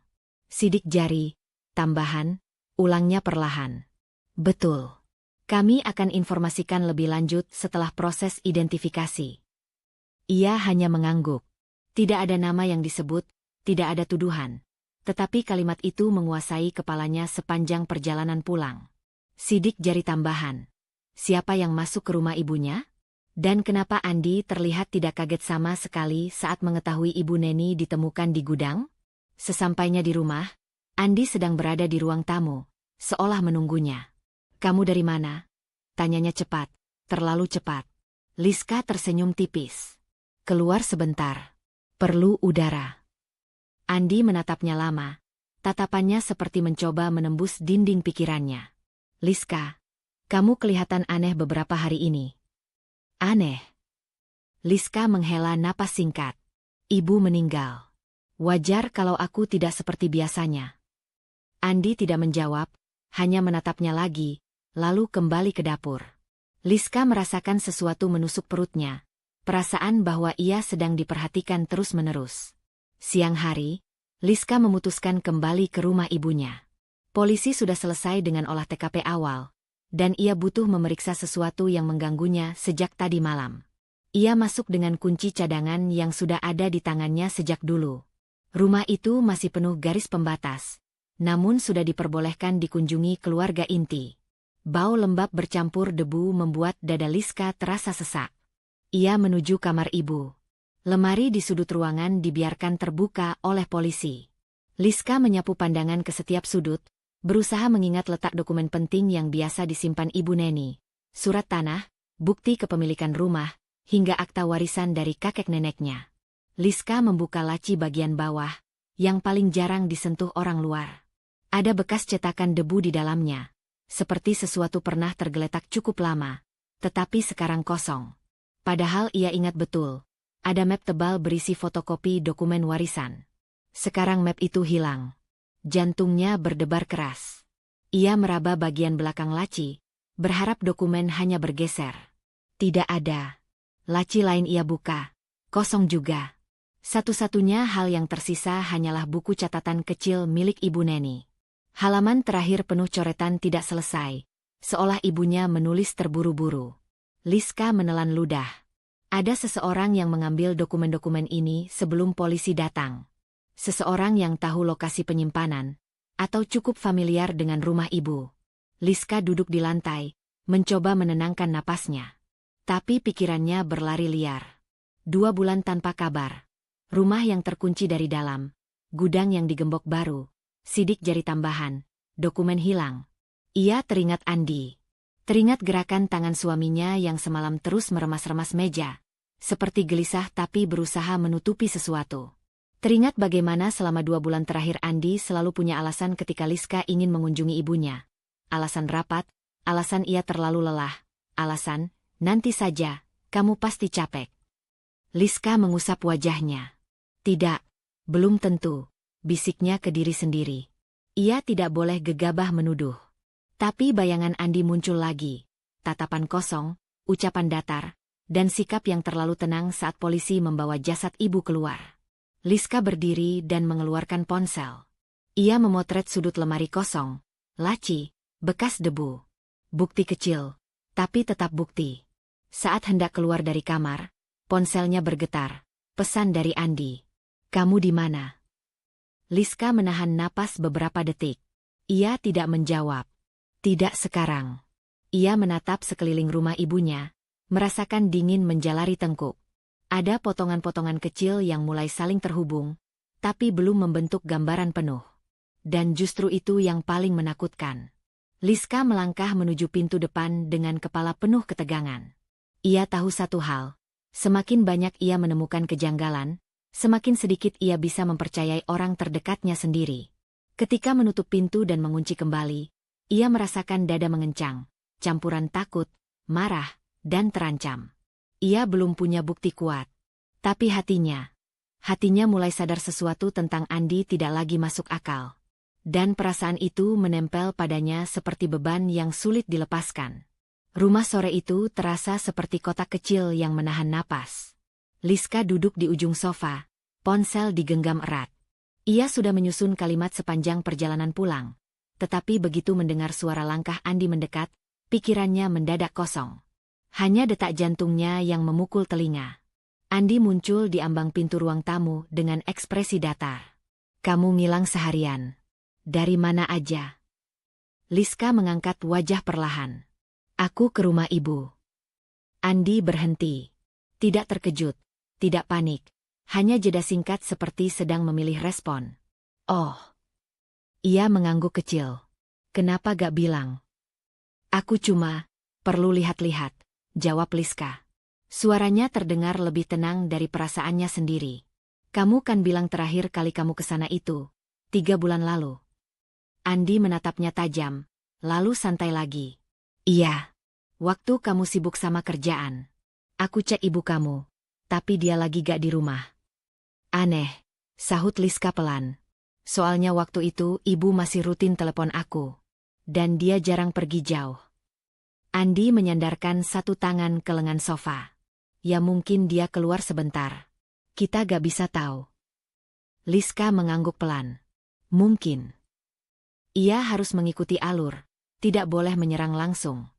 Sidik jari, tambahan, ulangnya perlahan. Betul. Kami akan informasikan lebih lanjut setelah proses identifikasi. Ia hanya mengangguk. Tidak ada nama yang disebut, tidak ada tuduhan. Tetapi kalimat itu menguasai kepalanya sepanjang perjalanan pulang. Sidik jari tambahan. Siapa yang masuk ke rumah ibunya? Dan kenapa Andi terlihat tidak kaget sama sekali saat mengetahui Ibu Neni ditemukan di gudang? Sesampainya di rumah, Andi sedang berada di ruang tamu, seolah menunggunya. Kamu dari mana? Tanyanya cepat, terlalu cepat. Liska tersenyum tipis. Keluar sebentar. Perlu udara. Andi menatapnya lama. Tatapannya seperti mencoba menembus dinding pikirannya. Liska, kamu kelihatan aneh beberapa hari ini. Aneh. Liska menghela napas singkat. Ibu meninggal. Wajar kalau aku tidak seperti biasanya. Andi tidak menjawab, hanya menatapnya lagi, lalu kembali ke dapur. Liska merasakan sesuatu menusuk perutnya. Perasaan bahwa ia sedang diperhatikan terus-menerus. Siang hari, Liska memutuskan kembali ke rumah ibunya. Polisi sudah selesai dengan olah TKP awal, dan ia butuh memeriksa sesuatu yang mengganggunya sejak tadi malam. Ia masuk dengan kunci cadangan yang sudah ada di tangannya sejak dulu. Rumah itu masih penuh garis pembatas, namun sudah diperbolehkan dikunjungi keluarga inti. Bau lembab bercampur debu membuat dada Liska terasa sesak. Ia menuju kamar ibu. Lemari di sudut ruangan dibiarkan terbuka oleh polisi. Liska menyapu pandangan ke setiap sudut, berusaha mengingat letak dokumen penting yang biasa disimpan Ibu Neni. Surat tanah, bukti kepemilikan rumah, hingga akta warisan dari kakek neneknya. Liska membuka laci bagian bawah, yang paling jarang disentuh orang luar. Ada bekas cetakan debu di dalamnya, seperti sesuatu pernah tergeletak cukup lama, tetapi sekarang kosong. Padahal ia ingat betul, ada map tebal berisi fotokopi dokumen warisan. Sekarang map itu hilang. Jantungnya berdebar keras. Ia meraba bagian belakang laci, berharap dokumen hanya bergeser. Tidak ada. Laci lain ia buka. Kosong juga. Satu-satunya hal yang tersisa hanyalah buku catatan kecil milik Ibu Neni. Halaman terakhir penuh coretan tidak selesai, seolah ibunya menulis terburu-buru. Liska menelan ludah. Ada seseorang yang mengambil dokumen-dokumen ini sebelum polisi datang. Seseorang yang tahu lokasi penyimpanan, atau cukup familiar dengan rumah ibu. Liska duduk di lantai, mencoba menenangkan napasnya. Tapi pikirannya berlari liar. 2 bulan tanpa kabar. Rumah yang terkunci dari dalam. Gudang yang digembok baru. Sidik jari tambahan. Dokumen hilang. Ia teringat Andi. Teringat gerakan tangan suaminya yang semalam terus meremas-remas meja. Seperti gelisah tapi berusaha menutupi sesuatu. Teringat bagaimana selama 2 bulan terakhir Andi selalu punya alasan ketika Liska ingin mengunjungi ibunya. Alasan rapat, alasan ia terlalu lelah, alasan, nanti saja, kamu pasti capek. Liska mengusap wajahnya. Tidak, belum tentu, bisiknya ke diri sendiri. Ia tidak boleh gegabah menuduh. Tapi bayangan Andi muncul lagi. Tatapan kosong, ucapan datar, dan sikap yang terlalu tenang saat polisi membawa jasad ibu keluar. Liska berdiri dan mengeluarkan ponsel. Ia memotret sudut lemari kosong, laci, bekas debu. Bukti kecil, tapi tetap bukti. Saat hendak keluar dari kamar, ponselnya bergetar. Pesan dari Andi. Kamu di mana? Liska menahan napas beberapa detik. Ia tidak menjawab. Tidak sekarang. Ia menatap sekeliling rumah ibunya, merasakan dingin menjalari tengkuk. Ada potongan-potongan kecil yang mulai saling terhubung, tapi belum membentuk gambaran penuh. Dan justru itu yang paling menakutkan. Liska melangkah menuju pintu depan dengan kepala penuh ketegangan. Ia tahu satu hal, semakin banyak ia menemukan kejanggalan, semakin sedikit ia bisa mempercayai orang terdekatnya sendiri. Ketika menutup pintu dan mengunci kembali, ia merasakan dada mengencang, campuran takut, marah, dan terancam. Ia belum punya bukti kuat. Tapi hatinya mulai sadar sesuatu tentang Andi tidak lagi masuk akal. Dan perasaan itu menempel padanya seperti beban yang sulit dilepaskan. Rumah sore itu terasa seperti kotak kecil yang menahan napas. Liska duduk di ujung sofa, ponsel digenggam erat. Ia sudah menyusun kalimat sepanjang perjalanan pulang. Tetapi begitu mendengar suara langkah Andi mendekat, pikirannya mendadak kosong. Hanya detak jantungnya yang memukul telinga. Andi muncul di ambang pintu ruang tamu dengan ekspresi datar. Kamu ngilang seharian. Dari mana aja? Liska mengangkat wajah perlahan. Aku ke rumah ibu. Andi berhenti. Tidak terkejut, tidak panik. Hanya jeda singkat seperti sedang memilih respon. Oh. Ia mengangguk kecil. Kenapa gak bilang? Aku cuma perlu lihat-lihat, jawab Liska. Suaranya terdengar lebih tenang dari perasaannya sendiri. Kamu kan bilang terakhir kali kamu kesana itu 3 bulan lalu. Andi menatapnya tajam, lalu santai lagi. Iya. Waktu kamu sibuk sama kerjaan. Aku cek ibu kamu, tapi dia lagi gak di rumah. Aneh, sahut Liska pelan. Soalnya waktu itu ibu masih rutin telepon aku. Dan dia jarang pergi jauh. Andi menyandarkan satu tangan ke lengan sofa. Ya mungkin dia keluar sebentar. Kita gak bisa tahu. Liska mengangguk pelan. Mungkin. Ia harus mengikuti alur, tidak boleh menyerang langsung.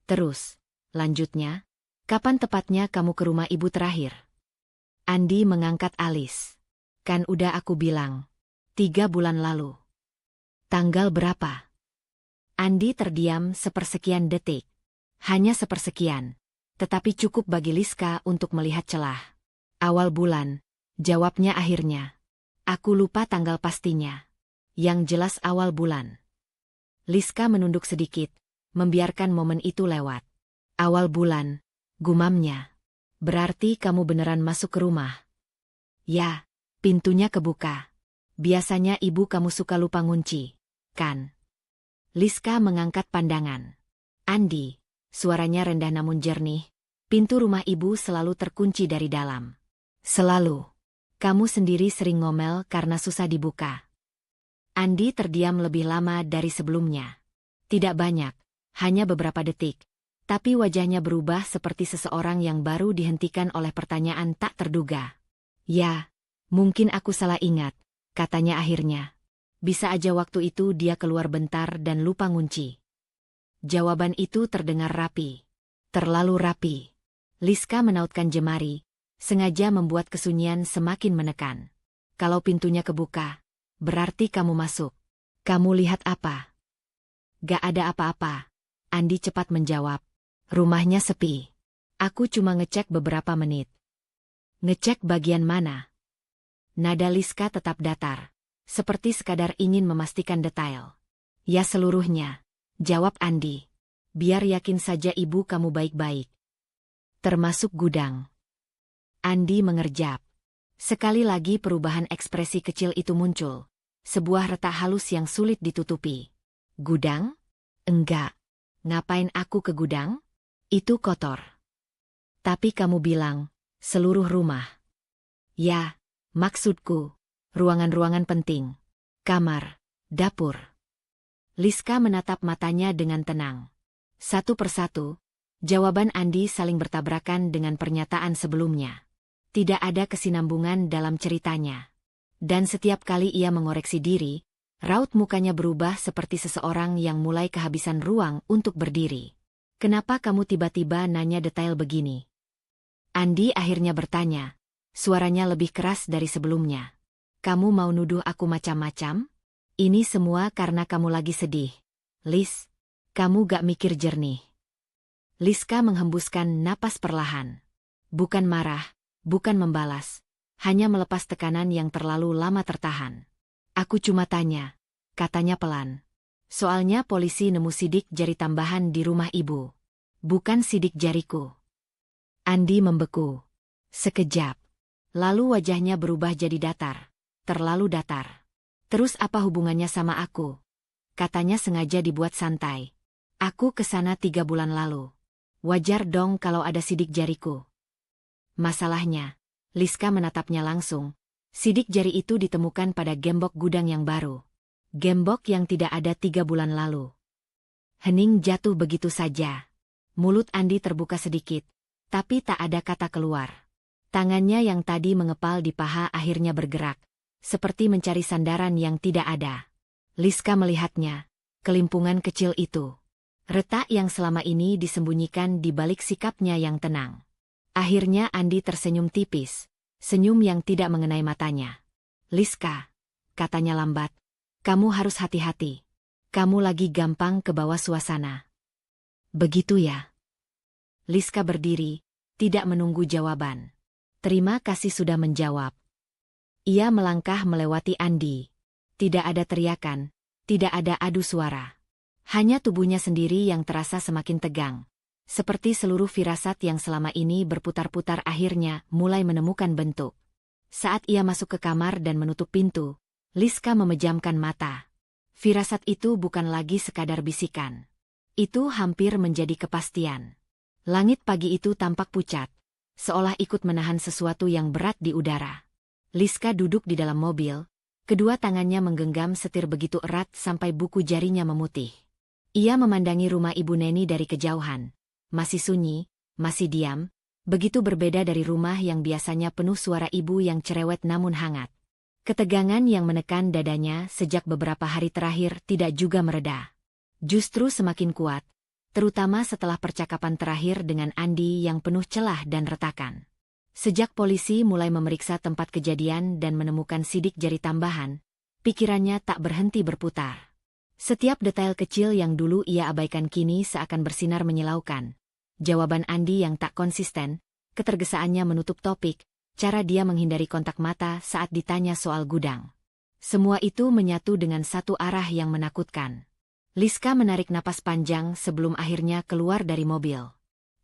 Terus, lanjutnya, Kapan tepatnya kamu ke rumah ibu terakhir? Andi mengangkat alis. Kan udah aku bilang. 3 bulan lalu. Tanggal berapa? Andi terdiam sepersekian detik. Hanya sepersekian. Tetapi cukup bagi Liska untuk melihat celah. Awal bulan, jawabnya akhirnya. Aku lupa tanggal pastinya. Yang jelas awal bulan. Liska menunduk sedikit, membiarkan momen itu lewat. Awal bulan, gumamnya. Berarti kamu beneran masuk ke rumah? Ya, pintunya kebuka. Biasanya ibu kamu suka lupa ngunci, kan? Liska mengangkat pandangan. Andi, suaranya rendah namun jernih. Pintu rumah ibu selalu terkunci dari dalam. Selalu. Kamu sendiri sering ngomel karena susah dibuka. Andi terdiam lebih lama dari sebelumnya. Tidak banyak, hanya beberapa detik. Tapi wajahnya berubah seperti seseorang yang baru dihentikan oleh pertanyaan tak terduga. Ya, mungkin aku salah ingat, katanya akhirnya. Bisa aja waktu itu dia keluar bentar dan lupa ngunci. Jawaban itu terdengar rapi. Terlalu rapi. Liska menautkan jemari, sengaja membuat kesunyian semakin menekan. Kalau pintunya kebuka, berarti kamu masuk. Kamu lihat apa? Gak ada apa-apa. Andi cepat menjawab. Rumahnya sepi. Aku cuma ngecek beberapa menit. Ngecek bagian mana? Nada Liska tetap datar. Seperti sekadar ingin memastikan detail. Ya seluruhnya. Jawab Andi. Biar yakin saja ibu kamu baik-baik. Termasuk gudang. Andi mengerjap. Sekali lagi perubahan ekspresi kecil itu muncul. Sebuah retak halus yang sulit ditutupi. Gudang? Enggak. Ngapain aku ke gudang? Itu kotor. Tapi kamu bilang, seluruh rumah. Ya, maksudku, ruangan-ruangan penting. Kamar, dapur. Liska menatap matanya dengan tenang. Satu persatu, jawaban Andi saling bertabrakan dengan pernyataan sebelumnya. Tidak ada kesinambungan dalam ceritanya. Dan setiap kali ia mengoreksi diri, raut mukanya berubah seperti seseorang yang mulai kehabisan ruang untuk berdiri. Kenapa kamu tiba-tiba nanya detail begini? Andi akhirnya bertanya, suaranya lebih keras dari sebelumnya. Kamu mau nuduh aku macam-macam? Ini semua karena kamu lagi sedih. Lis, kamu gak mikir jernih. Liska menghembuskan napas perlahan. Bukan marah, bukan membalas. Hanya melepas tekanan yang terlalu lama tertahan. Aku cuma tanya, katanya pelan. Soalnya polisi nemu sidik jari tambahan di rumah ibu. Bukan sidik jariku. Andi membeku. Sekejap. Lalu wajahnya berubah jadi datar. Terlalu datar. Terus apa hubungannya sama aku? Katanya sengaja dibuat santai. Aku kesana 3 bulan lalu. Wajar dong kalau ada sidik jariku. Masalahnya, Liska menatapnya langsung. Sidik jari itu ditemukan pada gembok gudang yang baru. Gembok yang tidak ada 3 bulan lalu. Hening jatuh begitu saja. Mulut Andi terbuka sedikit, tapi tak ada kata keluar. Tangannya yang tadi mengepal di paha akhirnya bergerak, seperti mencari sandaran yang tidak ada. Liska melihatnya, kelimpungan kecil itu. Retak yang selama ini disembunyikan di balik sikapnya yang tenang. Akhirnya Andi tersenyum tipis, senyum yang tidak mengenai matanya. Liska, katanya lambat, kamu harus hati-hati. Kamu lagi gampang ke bawah suasana. Begitu ya? Liska berdiri, tidak menunggu jawaban. Terima kasih sudah menjawab. Ia melangkah melewati Andi. Tidak ada teriakan, tidak ada adu suara. Hanya tubuhnya sendiri yang terasa semakin tegang. Seperti seluruh firasat yang selama ini berputar-putar akhirnya mulai menemukan bentuk. Saat ia masuk ke kamar dan menutup pintu, Liska memejamkan mata. Firasat itu bukan lagi sekadar bisikan. Itu hampir menjadi kepastian. Langit pagi itu tampak pucat, seolah ikut menahan sesuatu yang berat di udara. Liska duduk di dalam mobil, kedua tangannya menggenggam setir begitu erat sampai buku jarinya memutih. Ia memandangi rumah Ibu Neni dari kejauhan. Masih sunyi, masih diam, begitu berbeda dari rumah yang biasanya penuh suara ibu yang cerewet namun hangat. Ketegangan yang menekan dadanya sejak beberapa hari terakhir tidak juga mereda. Justru semakin kuat, terutama setelah percakapan terakhir dengan Andi yang penuh celah dan retakan. Sejak polisi mulai memeriksa tempat kejadian dan menemukan sidik jari tambahan, pikirannya tak berhenti berputar. Setiap detail kecil yang dulu ia abaikan kini seakan bersinar menyilaukan. Jawaban Andi yang tak konsisten, ketergesaannya menutup topik, cara dia menghindari kontak mata saat ditanya soal gudang. Semua itu menyatu dengan satu arah yang menakutkan. Liska menarik napas panjang sebelum akhirnya keluar dari mobil.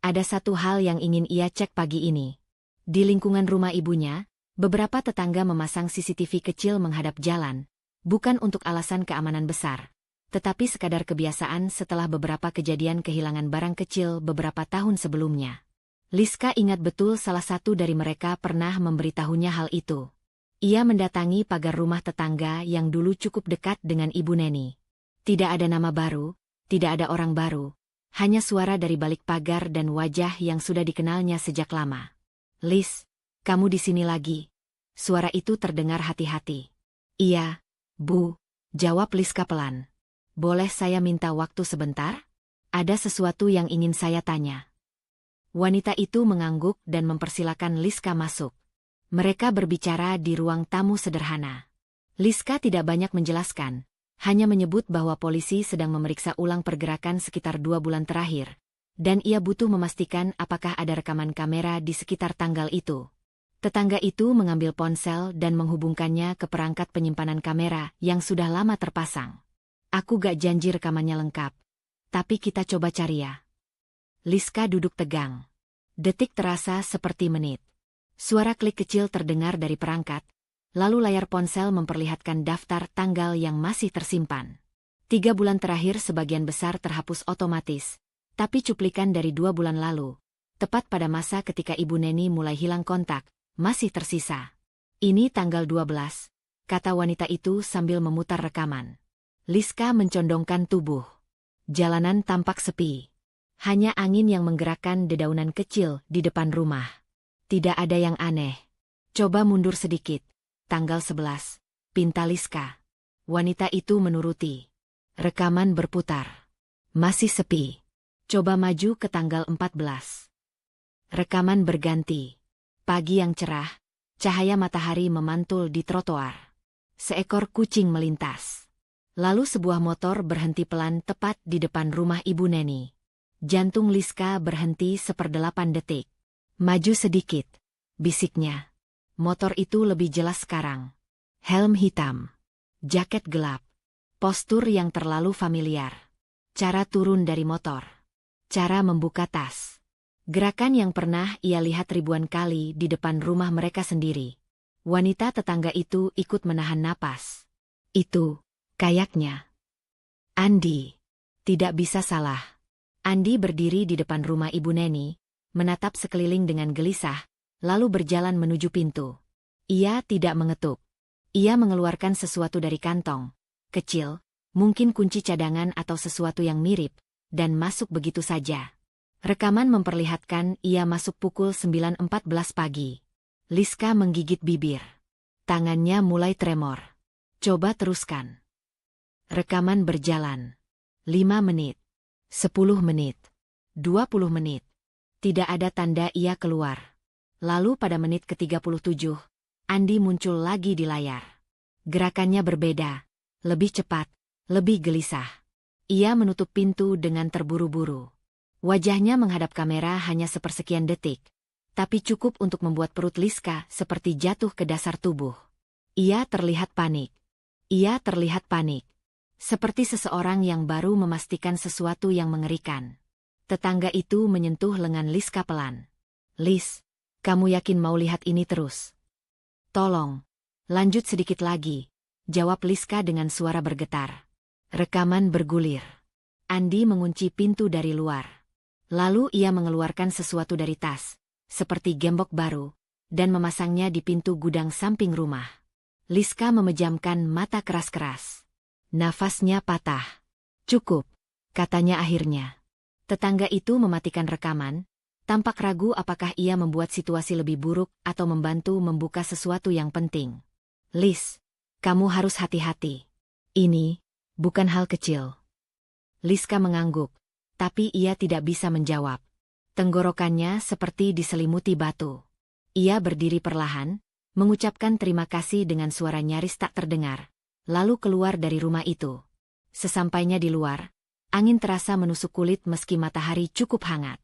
Ada satu hal yang ingin ia cek pagi ini. Di lingkungan rumah ibunya, beberapa tetangga memasang CCTV kecil menghadap jalan, bukan untuk alasan keamanan besar, tetapi sekadar kebiasaan setelah beberapa kejadian kehilangan barang kecil beberapa tahun sebelumnya. Liska ingat betul salah satu dari mereka pernah memberitahunya hal itu. Ia mendatangi pagar rumah tetangga yang dulu cukup dekat dengan Ibu Neni. Tidak ada nama baru, tidak ada orang baru, hanya suara dari balik pagar dan wajah yang sudah dikenalnya sejak lama. "Lis, kamu di sini lagi?" Suara itu terdengar hati-hati. "Iya, Bu," jawab Liska pelan. "Boleh saya minta waktu sebentar? Ada sesuatu yang ingin saya tanya." Wanita itu mengangguk dan mempersilakan Liska masuk. Mereka berbicara di ruang tamu sederhana. Liska tidak banyak menjelaskan, hanya menyebut bahwa polisi sedang memeriksa ulang pergerakan sekitar 2 bulan terakhir, dan ia butuh memastikan apakah ada rekaman kamera di sekitar tanggal itu. Tetangga itu mengambil ponsel dan menghubungkannya ke perangkat penyimpanan kamera yang sudah lama terpasang. "Aku gak janji rekamannya lengkap, tapi kita coba cari ya." Liska duduk tegang. Detik terasa seperti menit. Suara klik kecil terdengar dari perangkat, lalu layar ponsel memperlihatkan daftar tanggal yang masih tersimpan. 3 bulan terakhir sebagian besar terhapus otomatis, tapi cuplikan dari 2 bulan lalu, tepat pada masa ketika Ibu Neni mulai hilang kontak, masih tersisa. "Ini tanggal 12, kata wanita itu sambil memutar rekaman. Liska mencondongkan tubuh. Jalanan tampak sepi. Hanya angin yang menggerakkan dedaunan kecil di depan rumah. Tidak ada yang aneh. "Coba mundur sedikit. Tanggal 11, pinta Liska." Wanita itu menuruti. Rekaman berputar. Masih sepi. "Coba maju ke tanggal 14. Rekaman berganti. Pagi yang cerah, cahaya matahari memantul di trotoar. Seekor kucing melintas. Lalu sebuah motor berhenti pelan tepat di depan rumah Ibu Neni. Jantung Liska berhenti 1/8 detik. "Maju sedikit," bisiknya. Motor itu lebih jelas sekarang. Helm hitam. Jaket gelap. Postur yang terlalu familiar. Cara turun dari motor. Cara membuka tas. Gerakan yang pernah ia lihat ribuan kali di depan rumah mereka sendiri. Wanita tetangga itu ikut menahan napas. Itu, kayaknya Andi. Tidak bisa salah. Andi berdiri di depan rumah Ibu Neni, menatap sekeliling dengan gelisah, lalu berjalan menuju pintu. Ia tidak mengetuk. Ia mengeluarkan sesuatu dari kantong, kecil, mungkin kunci cadangan atau sesuatu yang mirip, dan masuk begitu saja. Rekaman memperlihatkan ia masuk pukul 9.14 pagi. Liska menggigit bibir. Tangannya mulai tremor. "Coba teruskan." Rekaman berjalan. 5 menit. 10 menit. 20 menit. Tidak ada tanda ia keluar. Lalu pada menit ke-37, Andi muncul lagi di layar. Gerakannya berbeda, lebih cepat, lebih gelisah. Ia menutup pintu dengan terburu-buru. Wajahnya menghadap kamera hanya sepersekian detik, tapi cukup untuk membuat perut Liska seperti jatuh ke dasar tubuh. Ia terlihat panik. Ia terlihat panik. Seperti seseorang yang baru memastikan sesuatu yang mengerikan. Tetangga itu menyentuh lengan Liska pelan. "Lis, kamu yakin mau lihat ini terus?" "Tolong, lanjut sedikit lagi," jawab Liska dengan suara bergetar. Rekaman bergulir. Andi mengunci pintu dari luar. Lalu ia mengeluarkan sesuatu dari tas, seperti gembok baru, dan memasangnya di pintu gudang samping rumah. Liska memejamkan mata keras-keras. Nafasnya patah. "Cukup," katanya akhirnya. Tetangga itu mematikan rekaman, tampak ragu apakah ia membuat situasi lebih buruk atau membantu membuka sesuatu yang penting. "Lis, kamu harus hati-hati. Ini bukan hal kecil." Liska mengangguk. tapi ia tidak bisa menjawab. Tenggorokannya seperti diselimuti batu. Ia berdiri perlahan, mengucapkan terima kasih dengan suara nyaris tak terdengar, lalu keluar dari rumah itu. Sesampainya di luar, angin terasa menusuk kulit meski matahari cukup hangat.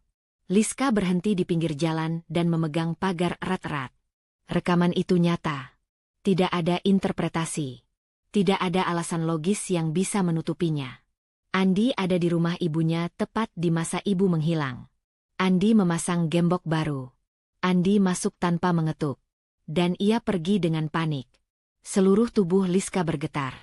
Liska berhenti di pinggir jalan dan memegang pagar erat-erat. Rekaman itu nyata. Tidak ada interpretasi. Tidak ada alasan logis yang bisa menutupinya. Andi ada di rumah ibunya tepat di masa ibu menghilang. Andi memasang gembok baru. Andi masuk tanpa mengetuk. Dan ia pergi dengan panik. Seluruh tubuh Liska bergetar.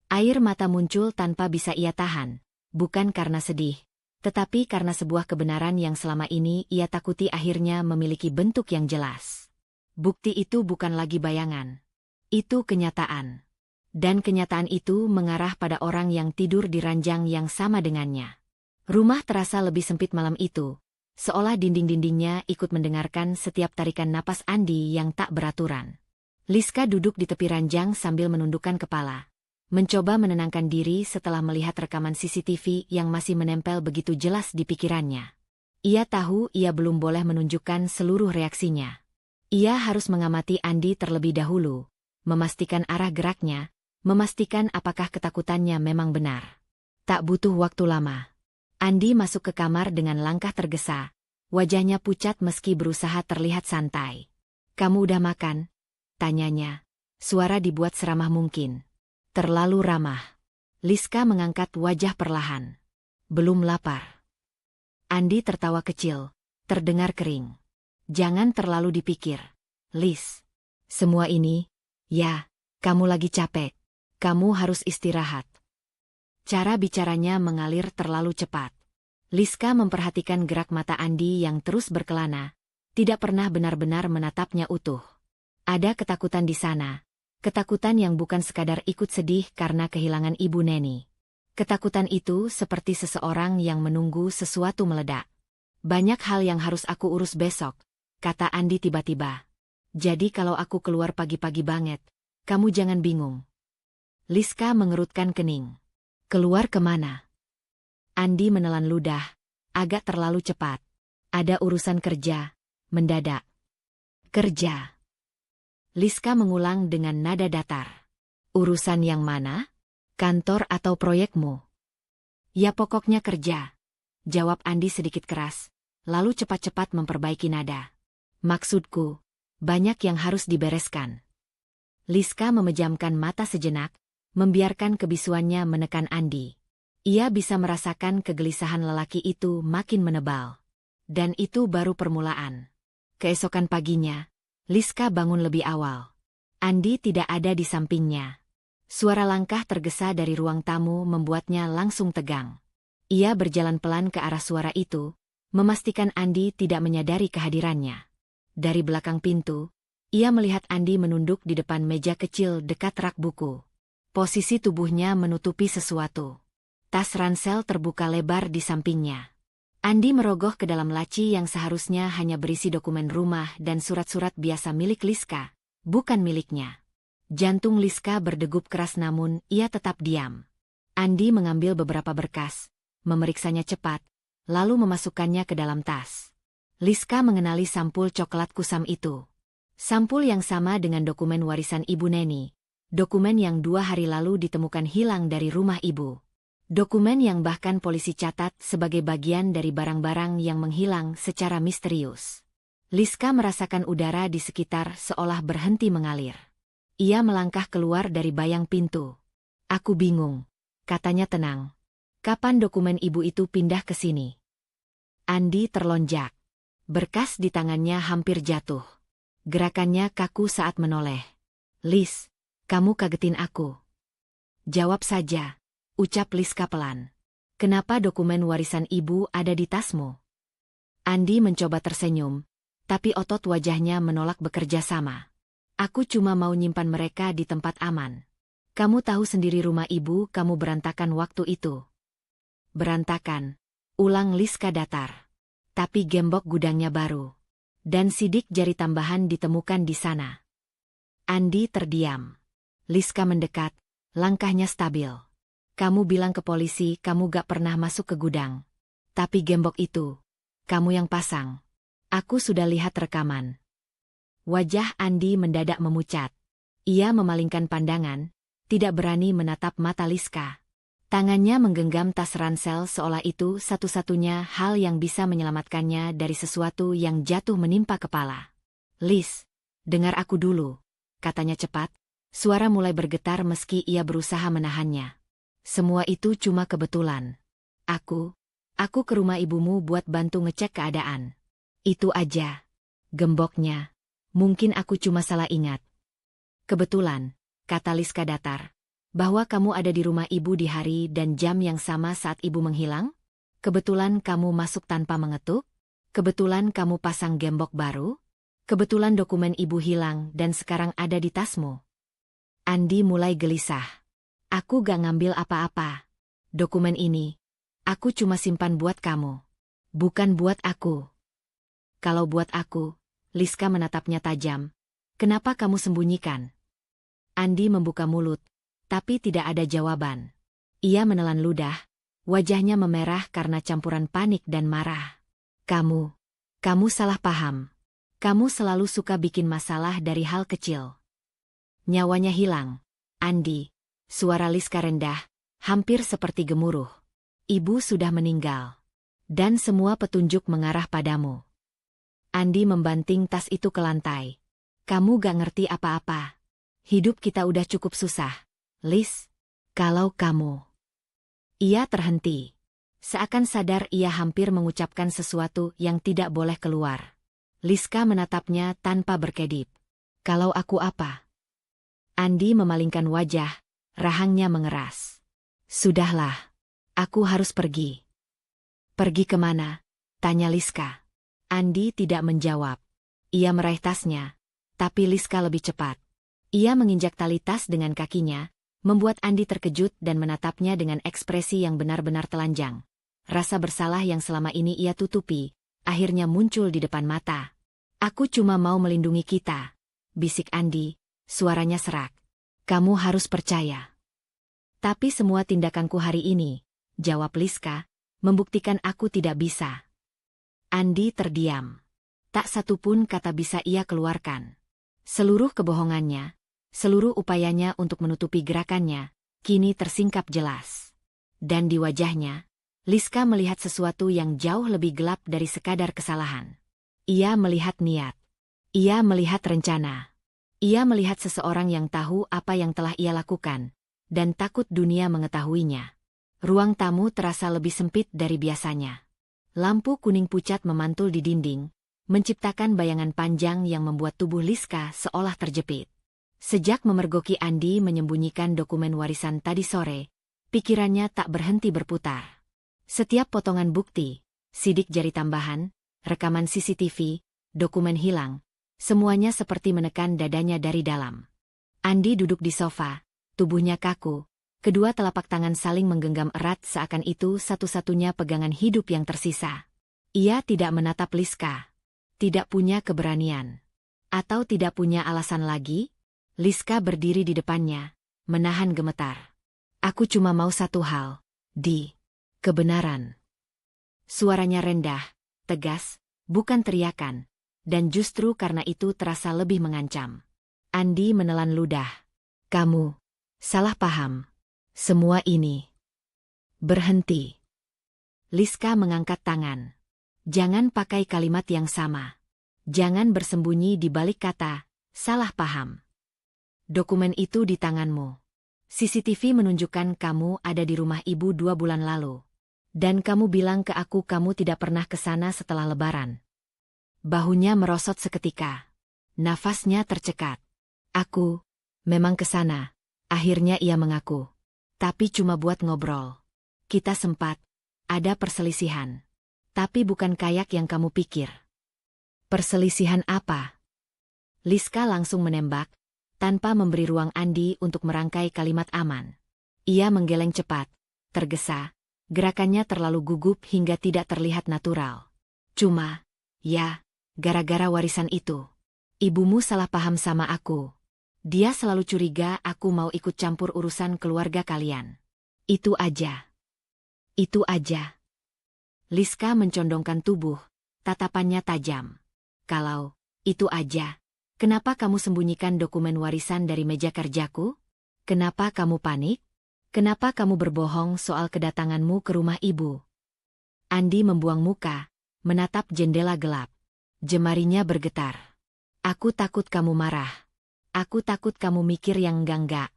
Air mata muncul tanpa bisa ia tahan. Bukan karena sedih, tetapi karena sebuah kebenaran yang selama ini ia takuti akhirnya memiliki bentuk yang jelas. Bukti itu bukan lagi bayangan. Itu kenyataan. Dan kenyataan itu mengarah pada orang yang tidur di ranjang yang sama dengannya. Rumah terasa lebih sempit malam itu, seolah dinding-dindingnya ikut mendengarkan setiap tarikan napas Andi yang tak beraturan. Liska duduk di tepi ranjang sambil menundukkan kepala. Mencoba menenangkan diri setelah melihat rekaman CCTV yang masih menempel begitu jelas di pikirannya. Ia tahu ia belum boleh menunjukkan seluruh reaksinya. Ia harus mengamati Andi terlebih dahulu, memastikan arah geraknya, memastikan apakah ketakutannya memang benar. Tak butuh waktu lama. Andi masuk ke kamar dengan langkah tergesa, wajahnya pucat meski berusaha terlihat santai. "Kamu udah makan?" tanyanya. Suara dibuat seramah mungkin. Terlalu ramah. Liska mengangkat wajah perlahan. "Belum lapar." Andi tertawa kecil, terdengar kering. "Jangan terlalu dipikir, Lis. Semua ini, ya, kamu lagi capek. Kamu harus istirahat." Cara bicaranya mengalir terlalu cepat. Liska memperhatikan gerak mata Andi yang terus berkelana, tidak pernah benar-benar menatapnya utuh. Ada ketakutan di sana. Ketakutan yang bukan sekadar ikut sedih karena kehilangan ibu Neni. Ketakutan itu seperti seseorang yang menunggu sesuatu meledak. "Banyak hal yang harus aku urus besok," kata Andi tiba-tiba. "Jadi kalau aku keluar pagi-pagi banget, kamu jangan bingung." Liska mengerutkan kening. "Keluar kemana?" Andi menelan ludah, agak terlalu cepat. "Ada urusan kerja, mendadak." "Kerja?" Liska mengulang dengan nada datar. "Urusan yang mana? Kantor atau proyekmu?" "Ya pokoknya kerja," jawab Andi sedikit keras, lalu cepat-cepat memperbaiki nada. "Maksudku, banyak yang harus dibereskan." Liska memejamkan mata sejenak, membiarkan kebisuannya menekan Andi. Ia bisa merasakan kegelisahan lelaki itu makin menebal. Dan itu baru permulaan. Keesokan paginya, Liska bangun lebih awal. Andi tidak ada di sampingnya. Suara langkah tergesa dari ruang tamu membuatnya langsung tegang. Ia berjalan pelan ke arah suara itu, memastikan Andi tidak menyadari kehadirannya. Dari belakang pintu, ia melihat Andi menunduk di depan meja kecil dekat rak buku. Posisi tubuhnya menutupi sesuatu. Tas ransel terbuka lebar di sampingnya. Andi merogoh ke dalam laci yang seharusnya hanya berisi dokumen rumah dan surat-surat biasa milik Liska, bukan miliknya. Jantung Liska berdegup keras namun ia tetap diam. Andi mengambil beberapa berkas, memeriksanya cepat, lalu memasukkannya ke dalam tas. Liska mengenali sampul coklat kusam itu. Sampul yang sama dengan dokumen warisan Ibu Neni. Dokumen yang 2 hari lalu ditemukan hilang dari rumah ibu. Dokumen yang bahkan polisi catat sebagai bagian dari barang-barang yang menghilang secara misterius. Liska merasakan udara di sekitar seolah berhenti mengalir. Ia melangkah keluar dari bayang pintu. "Aku bingung," katanya tenang. "Kapan dokumen ibu itu pindah ke sini?" Andi terlonjak. Berkas di tangannya hampir jatuh. Gerakannya kaku saat menoleh. "Lis, kamu kagetin aku." "Jawab saja," ucap Liska pelan. "Kenapa dokumen warisan ibu ada di tasmu?" Andi mencoba tersenyum, tapi otot wajahnya menolak bekerja sama. "Aku cuma mau nyimpan mereka di tempat aman. Kamu tahu sendiri rumah ibu kamu berantakan waktu itu." "Berantakan," ulang Liska datar. "Tapi gembok gudangnya baru. Dan sidik jari tambahan ditemukan di sana." Andi terdiam. Liska mendekat, langkahnya stabil. "Kamu bilang ke polisi kamu gak pernah masuk ke gudang. Tapi gembok itu, kamu yang pasang. Aku sudah lihat rekaman. Wajah Andi mendadak memucat. Ia memalingkan pandangan, tidak berani menatap mata Liska. Tangannya menggenggam tas ransel seolah itu satu-satunya hal yang bisa menyelamatkannya dari sesuatu yang jatuh menimpa kepala. Lis, dengar aku dulu, katanya cepat. Suara mulai bergetar meski ia berusaha menahannya. Semua itu cuma kebetulan. Aku ke rumah ibumu buat bantu ngecek keadaan. Itu aja. Gemboknya. Mungkin aku cuma salah ingat. Kebetulan, kata Liska datar, bahwa kamu ada di rumah ibu di hari dan jam yang sama saat ibu menghilang? Kebetulan kamu masuk tanpa mengetuk? Kebetulan kamu pasang gembok baru? Kebetulan dokumen ibu hilang dan sekarang ada di tasmu? Andi mulai gelisah. Aku gak ngambil apa-apa. Dokumen ini, aku cuma simpan buat kamu. Bukan buat aku. Kalau buat aku, Liska menatapnya tajam. Kenapa kamu sembunyikan? Andi membuka mulut, tapi tidak ada jawaban. Ia menelan ludah, wajahnya memerah karena campuran panik dan marah. Kamu salah paham. Kamu selalu suka bikin masalah dari hal kecil. Nyawanya hilang. Andi, suara Liska rendah, hampir seperti gemuruh. Ibu sudah meninggal. Dan semua petunjuk mengarah padamu. Andi membanting tas itu ke lantai. Kamu gak ngerti apa-apa. Hidup kita udah cukup susah. Lis, kalau kamu... Ia terhenti. Seakan sadar ia hampir mengucapkan sesuatu yang tidak boleh keluar. Liska menatapnya tanpa berkedip. Kalau aku apa? Andi memalingkan wajah, rahangnya mengeras. Sudahlah. Aku harus pergi. Pergi kemana? Tanya Liska. Andi tidak menjawab. Ia meraih tasnya, tapi Liska lebih cepat. Ia menginjak tali tas dengan kakinya, membuat Andi terkejut dan menatapnya dengan ekspresi yang benar-benar telanjang. Rasa bersalah yang selama ini ia tutupi, akhirnya muncul di depan mata. Aku cuma mau melindungi kita, bisik Andi, suaranya serak. Kamu harus percaya. Tapi semua tindakanku hari ini, jawab Liska, membuktikan aku tidak bisa. Andi terdiam. Tak satupun kata bisa ia keluarkan. Seluruh kebohongannya, seluruh upayanya untuk menutupi gerakannya, kini tersingkap jelas. Dan di wajahnya, Liska melihat sesuatu yang jauh lebih gelap dari sekadar kesalahan. Ia melihat niat. Ia melihat rencana. Ia melihat seseorang yang tahu apa yang telah ia lakukan, dan takut dunia mengetahuinya. Ruang tamu terasa lebih sempit dari biasanya. Lampu kuning pucat memantul di dinding, menciptakan bayangan panjang yang membuat tubuh Liska seolah terjepit. Sejak memergoki Andi menyembunyikan dokumen warisan tadi sore, pikirannya tak berhenti berputar. Setiap potongan bukti, sidik jari tambahan, rekaman CCTV, dokumen hilang, semuanya seperti menekan dadanya dari dalam. Andi duduk di sofa, tubuhnya kaku. Kedua telapak tangan saling menggenggam erat seakan itu satu-satunya pegangan hidup yang tersisa. Ia tidak menatap Liska. Tidak punya keberanian. Atau tidak punya alasan lagi? Liska berdiri di depannya, menahan gemetar. Aku cuma mau satu hal. Kebenaran. Suaranya rendah, tegas, bukan teriakan. Dan justru karena itu terasa lebih mengancam. Andi menelan ludah. Kamu salah paham. Semua ini. Berhenti. Liska mengangkat tangan. Jangan pakai kalimat yang sama. Jangan bersembunyi di balik kata, salah paham. Dokumen itu di tanganmu. CCTV menunjukkan kamu ada di rumah ibu 2 bulan lalu. Dan kamu bilang ke aku kamu tidak pernah ke sana setelah Lebaran. Bahunya merosot seketika. Nafasnya tercekat. Aku memang ke sana. Akhirnya ia mengaku. Tapi cuma buat ngobrol. Kita sempat ada perselisihan. Tapi bukan kayak yang kamu pikir. Perselisihan apa? Liska langsung menembak, tanpa memberi ruang Andi untuk merangkai kalimat aman. Ia menggeleng cepat, tergesa, gerakannya terlalu gugup hingga tidak terlihat natural. Cuma, ya, gara-gara warisan itu. Ibumu salah paham sama aku. Dia selalu curiga aku mau ikut campur urusan keluarga kalian. Itu aja. Itu aja. Liska mencondongkan tubuh, tatapannya tajam. Kalau itu aja, kenapa kamu sembunyikan dokumen warisan dari meja kerjaku? Kenapa kamu panik? Kenapa kamu berbohong soal kedatanganmu ke rumah ibu? Andi membuang muka, menatap jendela gelap. Jemarinya bergetar. Aku takut kamu marah. Aku takut kamu mikir yang enggak-enggak.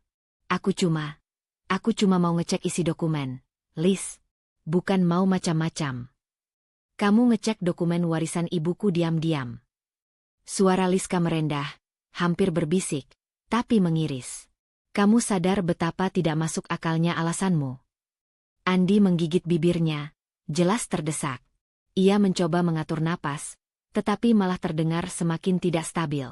Aku cuma mau ngecek isi dokumen. Lis, bukan mau macam-macam. Kamu ngecek dokumen warisan ibuku diam-diam. Suara Liska merendah, hampir berbisik, tapi mengiris. Kamu sadar betapa tidak masuk akalnya alasanmu? Andi menggigit bibirnya, jelas terdesak. Ia mencoba mengatur napas, tetapi malah terdengar semakin tidak stabil.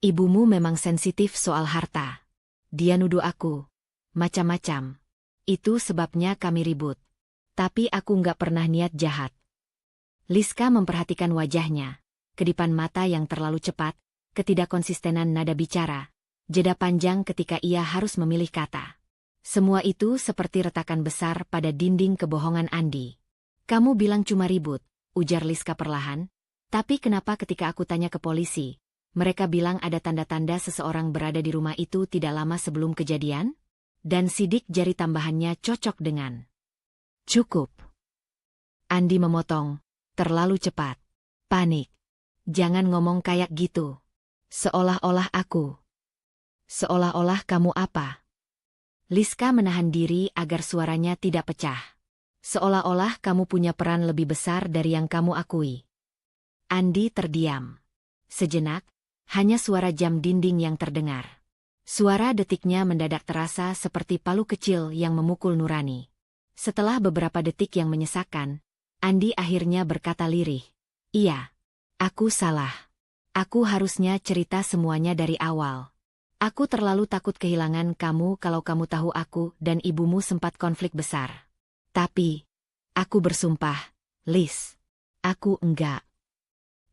Ibumu memang sensitif soal harta. Dia nuduh aku. Macam-macam. Itu sebabnya kami ribut. Tapi aku nggak pernah niat jahat. Liska memperhatikan wajahnya, kedipan mata yang terlalu cepat, ketidakkonsistenan nada bicara, jeda panjang ketika ia harus memilih kata. Semua itu seperti retakan besar pada dinding kebohongan Andi. Kamu bilang cuma ribut, ujar Liska perlahan. Tapi kenapa ketika aku tanya ke polisi, mereka bilang ada tanda-tanda seseorang berada di rumah itu tidak lama sebelum kejadian? Dan sidik jari tambahannya cocok dengan. Cukup. Andi memotong, terlalu cepat. Panik. Jangan ngomong kayak gitu. Seolah-olah aku. Seolah-olah kamu apa? Liska menahan diri agar suaranya tidak pecah. Seolah-olah kamu punya peran lebih besar dari yang kamu akui. Andi terdiam. Sejenak, hanya suara jam dinding yang terdengar. Suara detiknya mendadak terasa seperti palu kecil yang memukul nurani. Setelah beberapa detik yang menyesakan, Andi akhirnya berkata lirih. Iya, aku salah. Aku harusnya cerita semuanya dari awal. Aku terlalu takut kehilangan kamu kalau kamu tahu aku dan ibumu sempat konflik besar. Tapi, aku bersumpah, Lis. Aku enggak.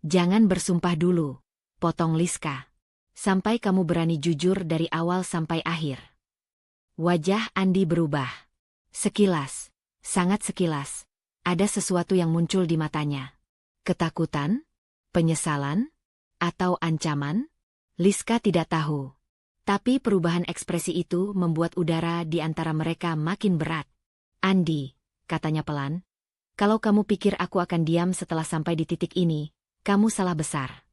Jangan bersumpah dulu, potong Liska. Sampai kamu berani jujur dari awal sampai akhir. Wajah Andi berubah. Sekilas, sangat sekilas, ada sesuatu yang muncul di matanya. Ketakutan? Penyesalan? Atau ancaman? Liska tidak tahu. Tapi perubahan ekspresi itu membuat udara di antara mereka makin berat. Andi, katanya pelan, kalau kamu pikir aku akan diam setelah sampai di titik ini, kamu salah besar.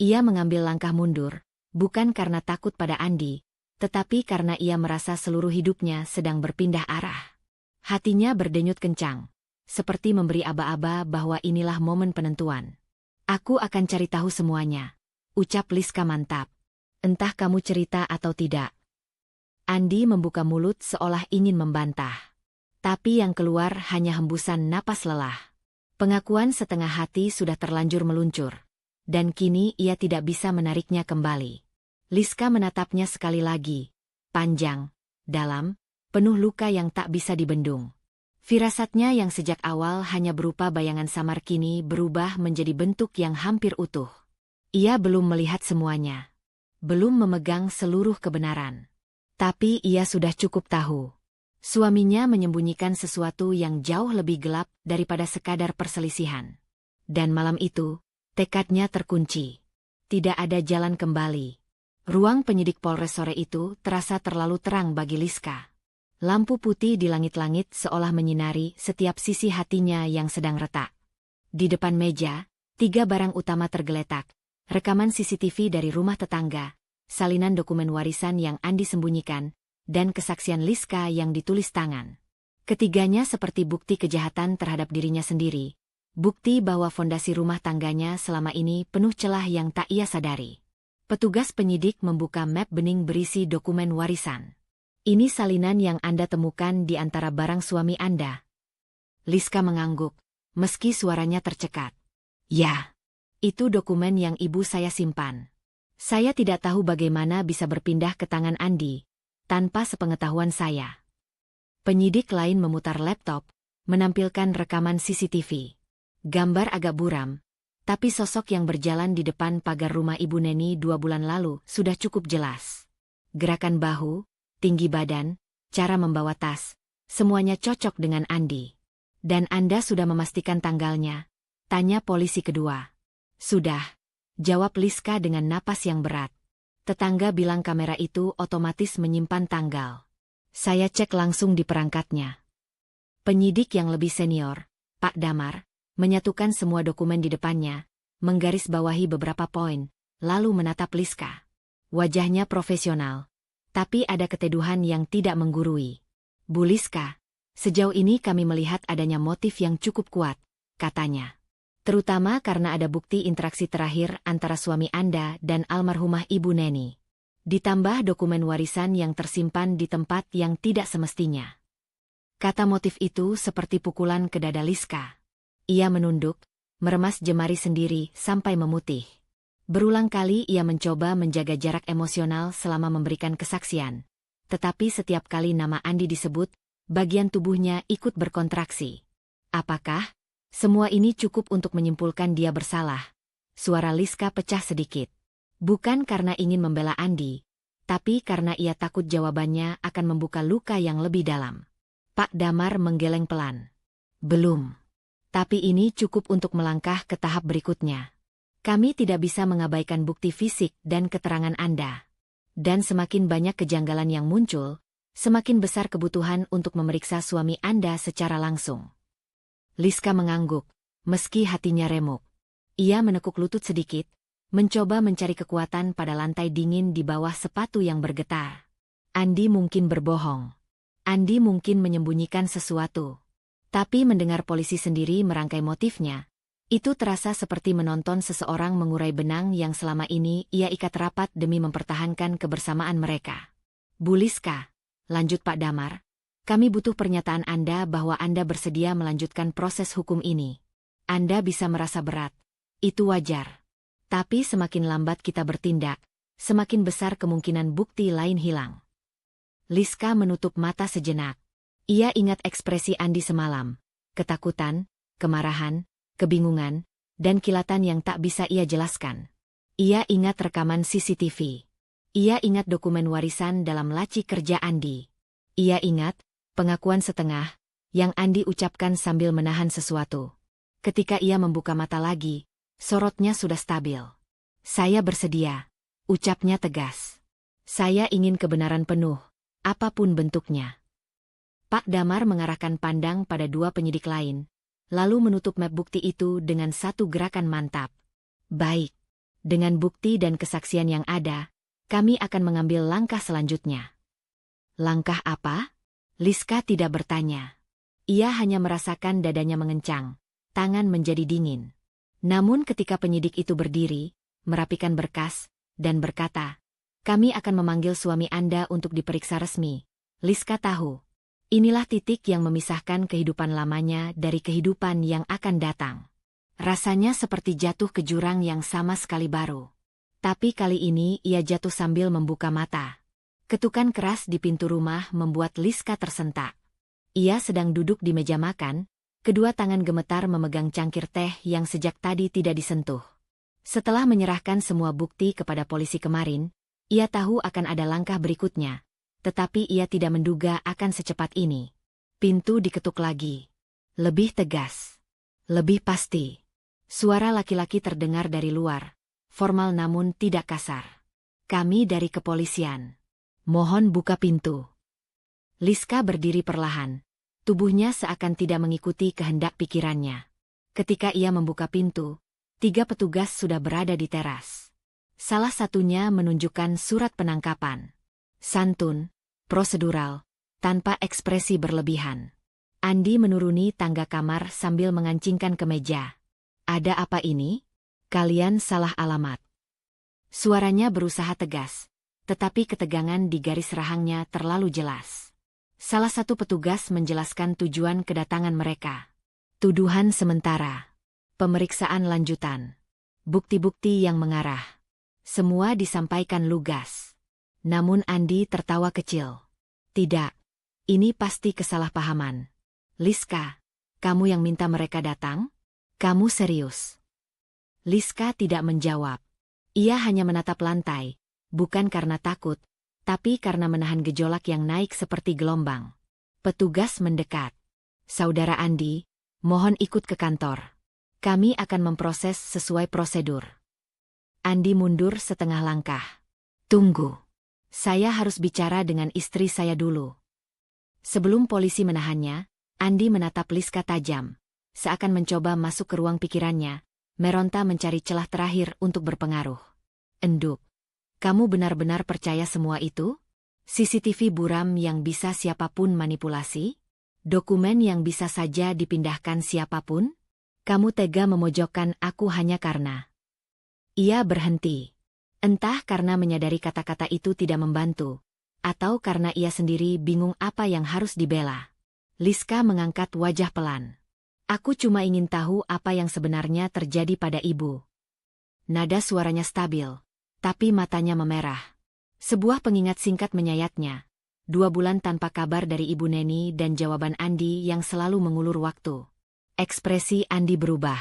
Ia mengambil langkah mundur, bukan karena takut pada Andi, tetapi karena ia merasa seluruh hidupnya sedang berpindah arah. Hatinya berdenyut kencang, seperti memberi aba-aba bahwa inilah momen penentuan. Aku akan cari tahu semuanya, ucap Liska mantap. Entah kamu cerita atau tidak. Andi membuka mulut seolah ingin membantah. Tapi yang keluar hanya hembusan napas lelah. Pengakuan setengah hati sudah terlanjur meluncur. Dan kini ia tidak bisa menariknya kembali. Liska menatapnya sekali lagi. Panjang, dalam, penuh luka yang tak bisa dibendung. Firasatnya yang sejak awal hanya berupa bayangan samar kini berubah menjadi bentuk yang hampir utuh. Ia belum melihat semuanya. Belum memegang seluruh kebenaran. Tapi ia sudah cukup tahu. Suaminya menyembunyikan sesuatu yang jauh lebih gelap daripada sekadar perselisihan. Dan malam itu, tekadnya terkunci. Tidak ada jalan kembali. Ruang penyidik Polres sore itu terasa terlalu terang bagi Liska. Lampu putih di langit-langit seolah menyinari setiap sisi hatinya yang sedang retak. Di depan meja, 3 barang utama tergeletak. Rekaman CCTV dari rumah tetangga, salinan dokumen warisan yang Andi sembunyikan, dan kesaksian Liska yang ditulis tangan. Ketiganya seperti bukti kejahatan terhadap dirinya sendiri. Bukti bahwa fondasi rumah tangganya selama ini penuh celah yang tak ia sadari. Petugas penyidik membuka map bening berisi dokumen warisan. Ini salinan yang Anda temukan di antara barang suami Anda. Liska mengangguk, meski suaranya tercekat. Ya, itu dokumen yang ibu saya simpan. Saya tidak tahu bagaimana bisa berpindah ke tangan Andi, tanpa sepengetahuan saya. Penyidik lain memutar laptop, menampilkan rekaman CCTV. Gambar agak buram, tapi sosok yang berjalan di depan pagar rumah Ibu Neni 2 bulan lalu sudah cukup jelas. Gerakan bahu, tinggi badan, cara membawa tas, semuanya cocok dengan Andi. Dan Anda sudah memastikan tanggalnya? Tanya polisi kedua. Sudah, jawab Liska dengan napas yang berat. Tetangga bilang kamera itu otomatis menyimpan tanggal. Saya cek langsung di perangkatnya. Penyidik yang lebih senior, Pak Damar, menyatukan semua dokumen di depannya, menggarisbawahi beberapa poin, lalu menatap Liska. Wajahnya profesional, tapi ada keteduhan yang tidak menggurui. Bu Liska, sejauh ini kami melihat adanya motif yang cukup kuat, katanya. Terutama karena ada bukti interaksi terakhir antara suami Anda dan almarhumah Ibu Neni. Ditambah dokumen warisan yang tersimpan di tempat yang tidak semestinya. Kata motif itu seperti pukulan ke dada Liska. Ia menunduk, meremas jemari sendiri sampai memutih. Berulang kali ia mencoba menjaga jarak emosional selama memberikan kesaksian. Tetapi setiap kali nama Andi disebut, bagian tubuhnya ikut berkontraksi. Apakah semua ini cukup untuk menyimpulkan dia bersalah? Suara Liska pecah sedikit. Bukan karena ingin membela Andi, tapi karena ia takut jawabannya akan membuka luka yang lebih dalam. Pak Damar menggeleng pelan. Belum. Tapi ini cukup untuk melangkah ke tahap berikutnya. Kami tidak bisa mengabaikan bukti fisik dan keterangan Anda. Dan semakin banyak kejanggalan yang muncul, semakin besar kebutuhan untuk memeriksa suami Anda secara langsung. Liska mengangguk, meski hatinya remuk. Ia menekuk lutut sedikit, mencoba mencari kekuatan pada lantai dingin di bawah sepatu yang bergetar. Andi mungkin berbohong. Andi mungkin menyembunyikan sesuatu. Tapi mendengar polisi sendiri merangkai motifnya, itu terasa seperti menonton seseorang mengurai benang yang selama ini ia ikat rapat demi mempertahankan kebersamaan mereka. Bu Liska, lanjut Pak Damar, kami butuh pernyataan Anda bahwa Anda bersedia melanjutkan proses hukum ini. Anda bisa merasa berat. Itu wajar. Tapi semakin lambat kita bertindak, semakin besar kemungkinan bukti lain hilang. Liska menutup mata sejenak. Ia ingat ekspresi Andi semalam. Ketakutan, kemarahan, kebingungan, dan kilatan yang tak bisa ia jelaskan. Ia ingat rekaman CCTV. Ia ingat dokumen warisan dalam laci kerja Andi. Ia ingat pengakuan setengah yang Andi ucapkan sambil menahan sesuatu. Ketika ia membuka mata lagi, sorotnya sudah stabil. Saya bersedia, ucapnya tegas. Saya ingin kebenaran penuh, apapun bentuknya. Pak Damar mengarahkan pandang pada dua penyidik lain, lalu menutup map bukti itu dengan satu gerakan mantap. Baik, dengan bukti dan kesaksian yang ada, kami akan mengambil langkah selanjutnya. Langkah apa? Liska tidak bertanya. Ia hanya merasakan dadanya mengencang, tangan menjadi dingin. Namun ketika penyidik itu berdiri, merapikan berkas, dan berkata, kami akan memanggil suami Anda untuk diperiksa resmi. Liska tahu. Inilah titik yang memisahkan kehidupan lamanya dari kehidupan yang akan datang. Rasanya seperti jatuh ke jurang yang sama sekali baru. Tapi kali ini ia jatuh sambil membuka mata. Ketukan keras di pintu rumah membuat Liska tersentak. Ia sedang duduk di meja makan, kedua tangan gemetar memegang cangkir teh yang sejak tadi tidak disentuh. Setelah menyerahkan semua bukti kepada polisi kemarin, ia tahu akan ada langkah berikutnya. Tetapi ia tidak menduga akan secepat ini. Pintu diketuk lagi. Lebih tegas. Lebih pasti. Suara laki-laki terdengar dari luar. Formal namun tidak kasar. Kami dari kepolisian. Mohon buka pintu. Liska berdiri perlahan. Tubuhnya seakan tidak mengikuti kehendak pikirannya. Ketika ia membuka pintu, 3 petugas sudah berada di teras. Salah satunya menunjukkan surat penangkapan. Santun, prosedural, tanpa ekspresi berlebihan. Andi menuruni tangga kamar sambil mengancingkan kemeja. Ada apa ini? Kalian salah alamat. Suaranya berusaha tegas, tetapi ketegangan di garis rahangnya terlalu jelas. Salah satu petugas menjelaskan tujuan kedatangan mereka. Tuduhan sementara. Pemeriksaan lanjutan. Bukti-bukti yang mengarah. Semua disampaikan lugas. Namun Andi tertawa kecil. Tidak, ini pasti kesalahpahaman. Liska, kamu yang minta mereka datang? Kamu serius? Liska tidak menjawab. Ia hanya menatap lantai, bukan karena takut, tapi karena menahan gejolak yang naik seperti gelombang. Petugas mendekat. Saudara Andi, Mohon ikut ke kantor. Kami akan memproses sesuai prosedur. Andi mundur setengah langkah. Tunggu. Saya harus bicara dengan istri saya dulu. Sebelum polisi menahannya, Andi menatap Liska tajam. Seakan mencoba masuk ke ruang pikirannya, meronta mencari celah terakhir untuk berpengaruh. Enduk. Kamu benar-benar percaya semua itu? CCTV buram yang bisa siapapun manipulasi? Dokumen yang bisa saja dipindahkan siapapun? Kamu tega memojokkan aku hanya karena... Ia berhenti. Entah karena menyadari kata-kata itu tidak membantu, atau karena ia sendiri bingung apa yang harus dibela. Liska mengangkat wajah pelan. Aku cuma ingin tahu apa yang sebenarnya terjadi pada ibu. Nada suaranya stabil, tapi matanya memerah. Sebuah pengingat singkat menyayatnya. 2 bulan tanpa kabar dari Ibu Neni dan jawaban Andi yang selalu mengulur waktu. Ekspresi Andi berubah.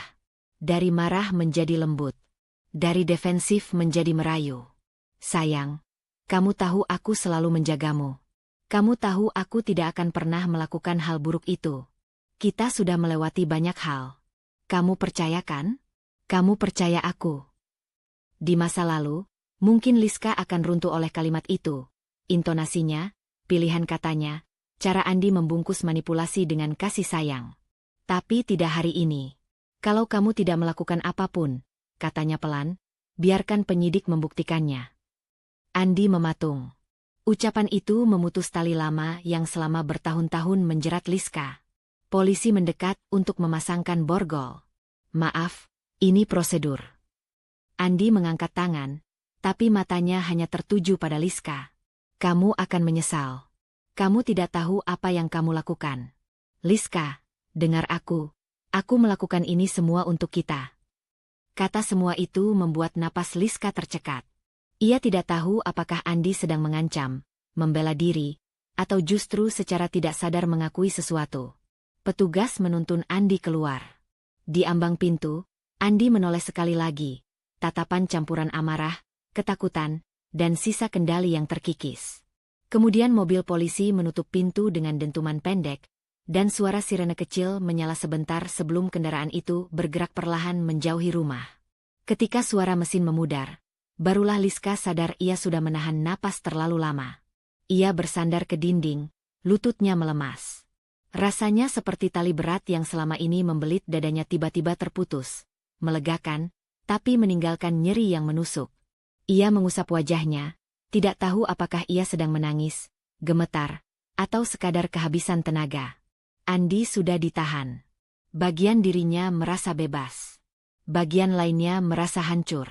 Dari marah menjadi lembut. Dari defensif menjadi merayu. Sayang, kamu tahu aku selalu menjagamu. Kamu tahu aku tidak akan pernah melakukan hal buruk itu. Kita sudah melewati banyak hal. Kamu percaya kan? Kamu percaya aku. Di masa lalu, mungkin Liska akan runtuh oleh kalimat itu. Intonasinya, pilihan katanya, cara Andi membungkus manipulasi dengan kasih sayang. Tapi tidak hari ini. Kalau kamu tidak melakukan apapun, katanya pelan, biarkan penyidik membuktikannya. Andi mematung. Ucapan itu memutus tali lama yang selama bertahun-tahun menjerat Liska. Polisi mendekat untuk memasangkan borgol. Maaf, ini prosedur. Andi mengangkat tangan, tapi matanya hanya tertuju pada Liska. Kamu akan menyesal. Kamu tidak tahu apa yang kamu lakukan. Liska, dengar aku. Aku melakukan ini semua untuk kita. Kata semua itu membuat napas Liska tercekat. Ia tidak tahu apakah Andi sedang mengancam, membela diri, atau justru secara tidak sadar mengakui sesuatu. Petugas menuntun Andi keluar. Di ambang pintu, Andi menoleh sekali lagi. Tatapan campuran amarah, ketakutan, dan sisa kendali yang terkikis. Kemudian mobil polisi menutup pintu dengan dentuman pendek, dan suara sirene kecil menyala sebentar sebelum kendaraan itu bergerak perlahan menjauhi rumah. Ketika suara mesin memudar, barulah Liska sadar ia sudah menahan napas terlalu lama. Ia bersandar ke dinding, lututnya melemas. Rasanya seperti tali berat yang selama ini membelit dadanya tiba-tiba terputus, melegakan, tapi meninggalkan nyeri yang menusuk. Ia mengusap wajahnya, tidak tahu apakah ia sedang menangis, gemetar, atau sekadar kehabisan tenaga. Andi sudah ditahan. Bagian dirinya merasa bebas. Bagian lainnya merasa hancur.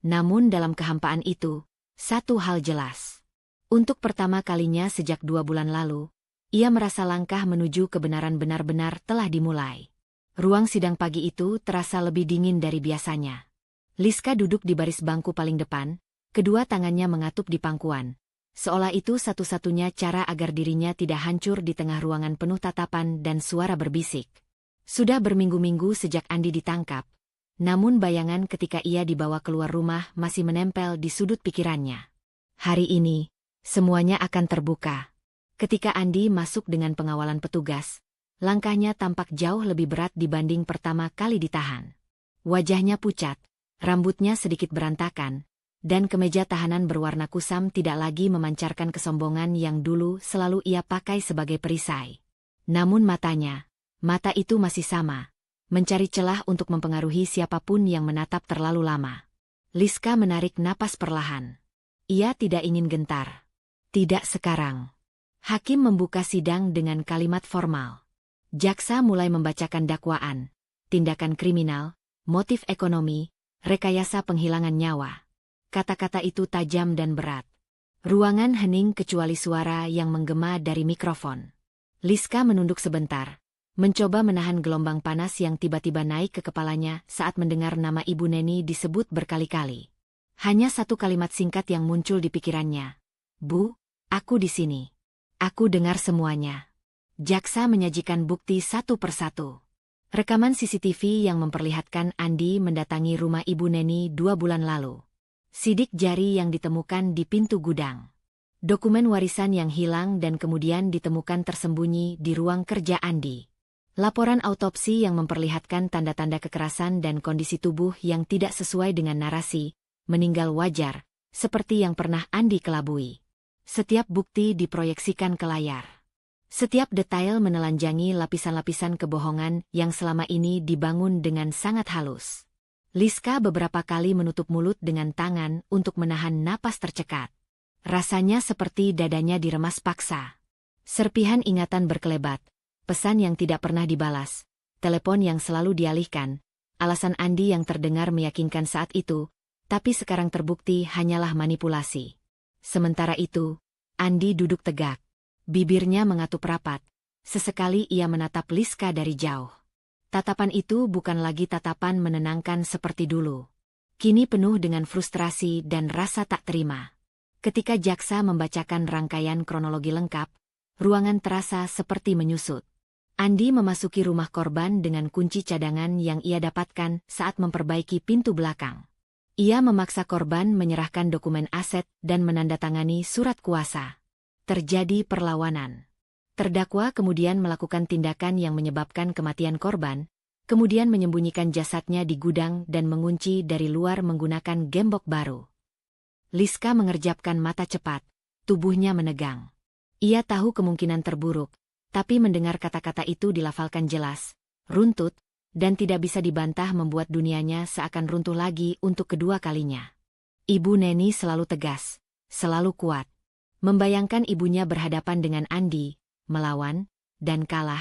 Namun dalam kehampaan itu, satu hal jelas. Untuk pertama kalinya sejak 2 bulan lalu, ia merasa langkah menuju kebenaran benar-benar telah dimulai. Ruang sidang pagi itu terasa lebih dingin dari biasanya. Liska duduk di baris bangku paling depan, kedua tangannya mengatup di pangkuan. Seolah itu satu-satunya cara agar dirinya tidak hancur di tengah ruangan penuh tatapan dan suara berbisik. Sudah berminggu-minggu sejak Andi ditangkap, namun bayangan ketika ia dibawa keluar rumah masih menempel di sudut pikirannya. Hari ini, semuanya akan terbuka. Ketika Andi masuk dengan pengawalan petugas, langkahnya tampak jauh lebih berat dibanding pertama kali ditahan. Wajahnya pucat, rambutnya sedikit berantakan, dan kemeja tahanan berwarna kusam tidak lagi memancarkan kesombongan yang dulu selalu ia pakai sebagai perisai. Namun mata itu masih sama, mencari celah untuk mempengaruhi siapapun yang menatap terlalu lama. Liska menarik napas perlahan. Ia tidak ingin gentar. Tidak sekarang. Hakim membuka sidang dengan kalimat formal. Jaksa mulai membacakan dakwaan, tindakan kriminal, motif ekonomi, rekayasa penghilangan nyawa. Kata-kata itu tajam dan berat. Ruangan hening kecuali suara yang menggema dari mikrofon. Liska menunduk sebentar, mencoba menahan gelombang panas yang tiba-tiba naik ke kepalanya saat mendengar nama Ibu Neni disebut berkali-kali. Hanya satu kalimat singkat yang muncul di pikirannya. Bu, aku di sini. Aku dengar semuanya. Jaksa menyajikan bukti satu persatu. Rekaman CCTV yang memperlihatkan Andi mendatangi rumah Ibu Neni 2 bulan lalu. Sidik jari yang ditemukan di pintu gudang. Dokumen warisan yang hilang dan kemudian ditemukan tersembunyi di ruang kerja Andi. Laporan autopsi yang memperlihatkan tanda-tanda kekerasan dan kondisi tubuh yang tidak sesuai dengan narasi, meninggal wajar, seperti yang pernah Andi kelabui. Setiap bukti diproyeksikan ke layar. Setiap detail menelanjangi lapisan-lapisan kebohongan yang selama ini dibangun dengan sangat halus. Liska beberapa kali menutup mulut dengan tangan untuk menahan napas tercekat. Rasanya seperti dadanya diremas paksa. Serpihan ingatan berkelebat, pesan yang tidak pernah dibalas, telepon yang selalu dialihkan, alasan Andi yang terdengar meyakinkan saat itu, tapi sekarang terbukti hanyalah manipulasi. Sementara itu, Andi duduk tegak. Bibirnya mengatup rapat. Sesekali ia menatap Liska dari jauh. Tatapan itu bukan lagi tatapan menenangkan seperti dulu. Kini penuh dengan frustrasi dan rasa tak terima. Ketika jaksa membacakan rangkaian kronologi lengkap, ruangan terasa seperti menyusut. Andi memasuki rumah korban dengan kunci cadangan yang ia dapatkan saat memperbaiki pintu belakang. Ia memaksa korban menyerahkan dokumen aset dan menandatangani surat kuasa. Terjadi perlawanan. Terdakwa kemudian melakukan tindakan yang menyebabkan kematian korban, kemudian menyembunyikan jasadnya di gudang dan mengunci dari luar menggunakan gembok baru. Liska mengerjapkan mata cepat, tubuhnya menegang. Ia tahu kemungkinan terburuk, tapi mendengar kata-kata itu dilafalkan jelas, runtut, dan tidak bisa dibantah membuat dunianya seakan runtuh lagi untuk kedua kalinya. Ibu Neni selalu tegas, selalu kuat. Membayangkan ibunya berhadapan dengan Andi, melawan, dan kalah,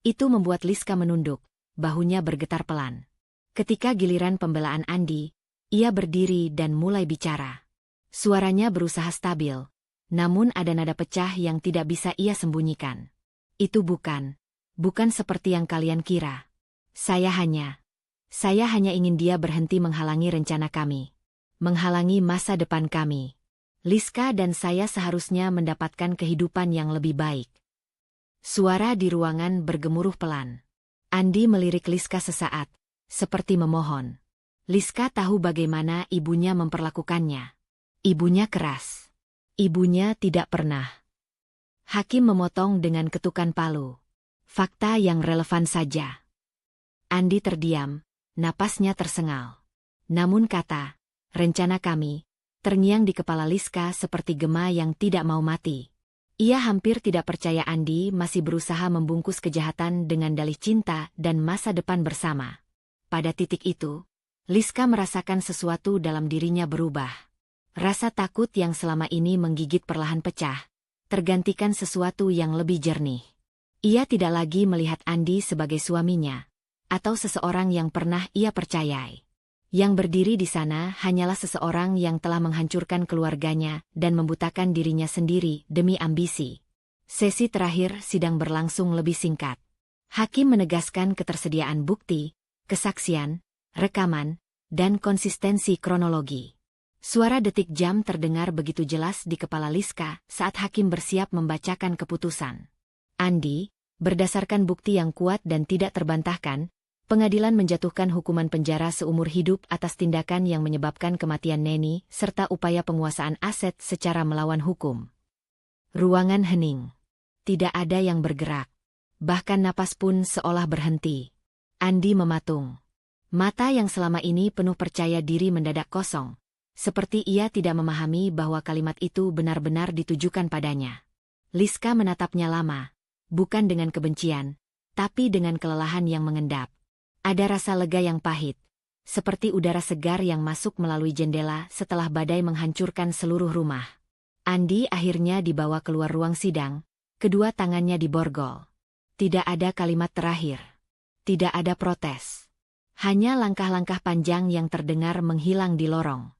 itu membuat Liska menunduk, bahunya bergetar pelan. Ketika giliran pembelaan Andi, ia berdiri dan mulai bicara. Suaranya berusaha stabil, namun ada nada pecah yang tidak bisa ia sembunyikan. Itu bukan seperti yang kalian kira. Saya hanya ingin dia berhenti menghalangi rencana kami. Menghalangi masa depan kami. Liska dan saya seharusnya mendapatkan kehidupan yang lebih baik. Suara di ruangan bergemuruh pelan. Andi melirik Liska sesaat, seperti memohon. Liska tahu bagaimana ibunya memperlakukannya. Ibunya keras. Ibunya tidak pernah. Hakim memotong dengan ketukan palu. Fakta yang relevan saja. Andi terdiam, napasnya tersengal. Namun kata, rencana kami, terngiang di kepala Liska seperti gema yang tidak mau mati. Ia hampir tidak percaya Andi masih berusaha membungkus kejahatan dengan dalih cinta dan masa depan bersama. Pada titik itu, Liska merasakan sesuatu dalam dirinya berubah. Rasa takut yang selama ini menggigit perlahan pecah, tergantikan sesuatu yang lebih jernih. Ia tidak lagi melihat Andi sebagai suaminya, atau seseorang yang pernah ia percayai. Yang berdiri di sana hanyalah seseorang yang telah menghancurkan keluarganya dan membutakan dirinya sendiri demi ambisi. Sesi terakhir sidang berlangsung lebih singkat. Hakim menegaskan ketersediaan bukti, kesaksian, rekaman, dan konsistensi kronologi. Suara detik jam terdengar begitu jelas di kepala Liska saat hakim bersiap membacakan keputusan. Andi, berdasarkan bukti yang kuat dan tidak terbantahkan, pengadilan menjatuhkan hukuman penjara seumur hidup atas tindakan yang menyebabkan kematian Neni serta upaya penguasaan aset secara melawan hukum. Ruangan hening. Tidak ada yang bergerak. Bahkan napas pun seolah berhenti. Andi mematung. Mata yang selama ini penuh percaya diri mendadak kosong. Seperti ia tidak memahami bahwa kalimat itu benar-benar ditujukan padanya. Liska menatapnya lama, bukan dengan kebencian, tapi dengan kelelahan yang mengendap. Ada rasa lega yang pahit, seperti udara segar yang masuk melalui jendela setelah badai menghancurkan seluruh rumah. Andi akhirnya dibawa keluar ruang sidang, kedua tangannya diborgol. Tidak ada kalimat terakhir. Tidak ada protes. Hanya langkah-langkah panjang yang terdengar menghilang di lorong.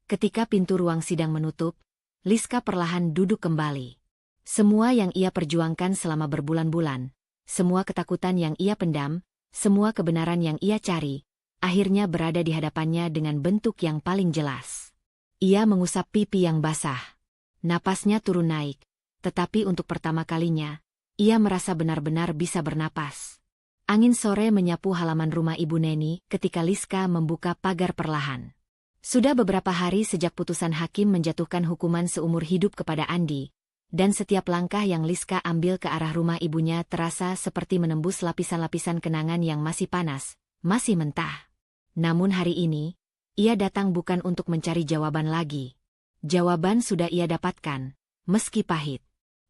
Ketika pintu ruang sidang menutup, Liska perlahan duduk kembali. Semua yang ia perjuangkan selama berbulan-bulan, semua ketakutan yang ia pendam, semua kebenaran yang ia cari, akhirnya berada di hadapannya dengan bentuk yang paling jelas. Ia mengusap pipi yang basah. Napasnya turun naik, tetapi untuk pertama kalinya, ia merasa benar-benar bisa bernapas. Angin sore menyapu halaman rumah Ibu Neni ketika Liska membuka pagar perlahan. Sudah beberapa hari sejak putusan hakim menjatuhkan hukuman seumur hidup kepada Andi, dan setiap langkah yang Liska ambil ke arah rumah ibunya terasa seperti menembus lapisan-lapisan kenangan yang masih panas, masih mentah. Namun hari ini, ia datang bukan untuk mencari jawaban lagi. Jawaban sudah ia dapatkan, meski pahit.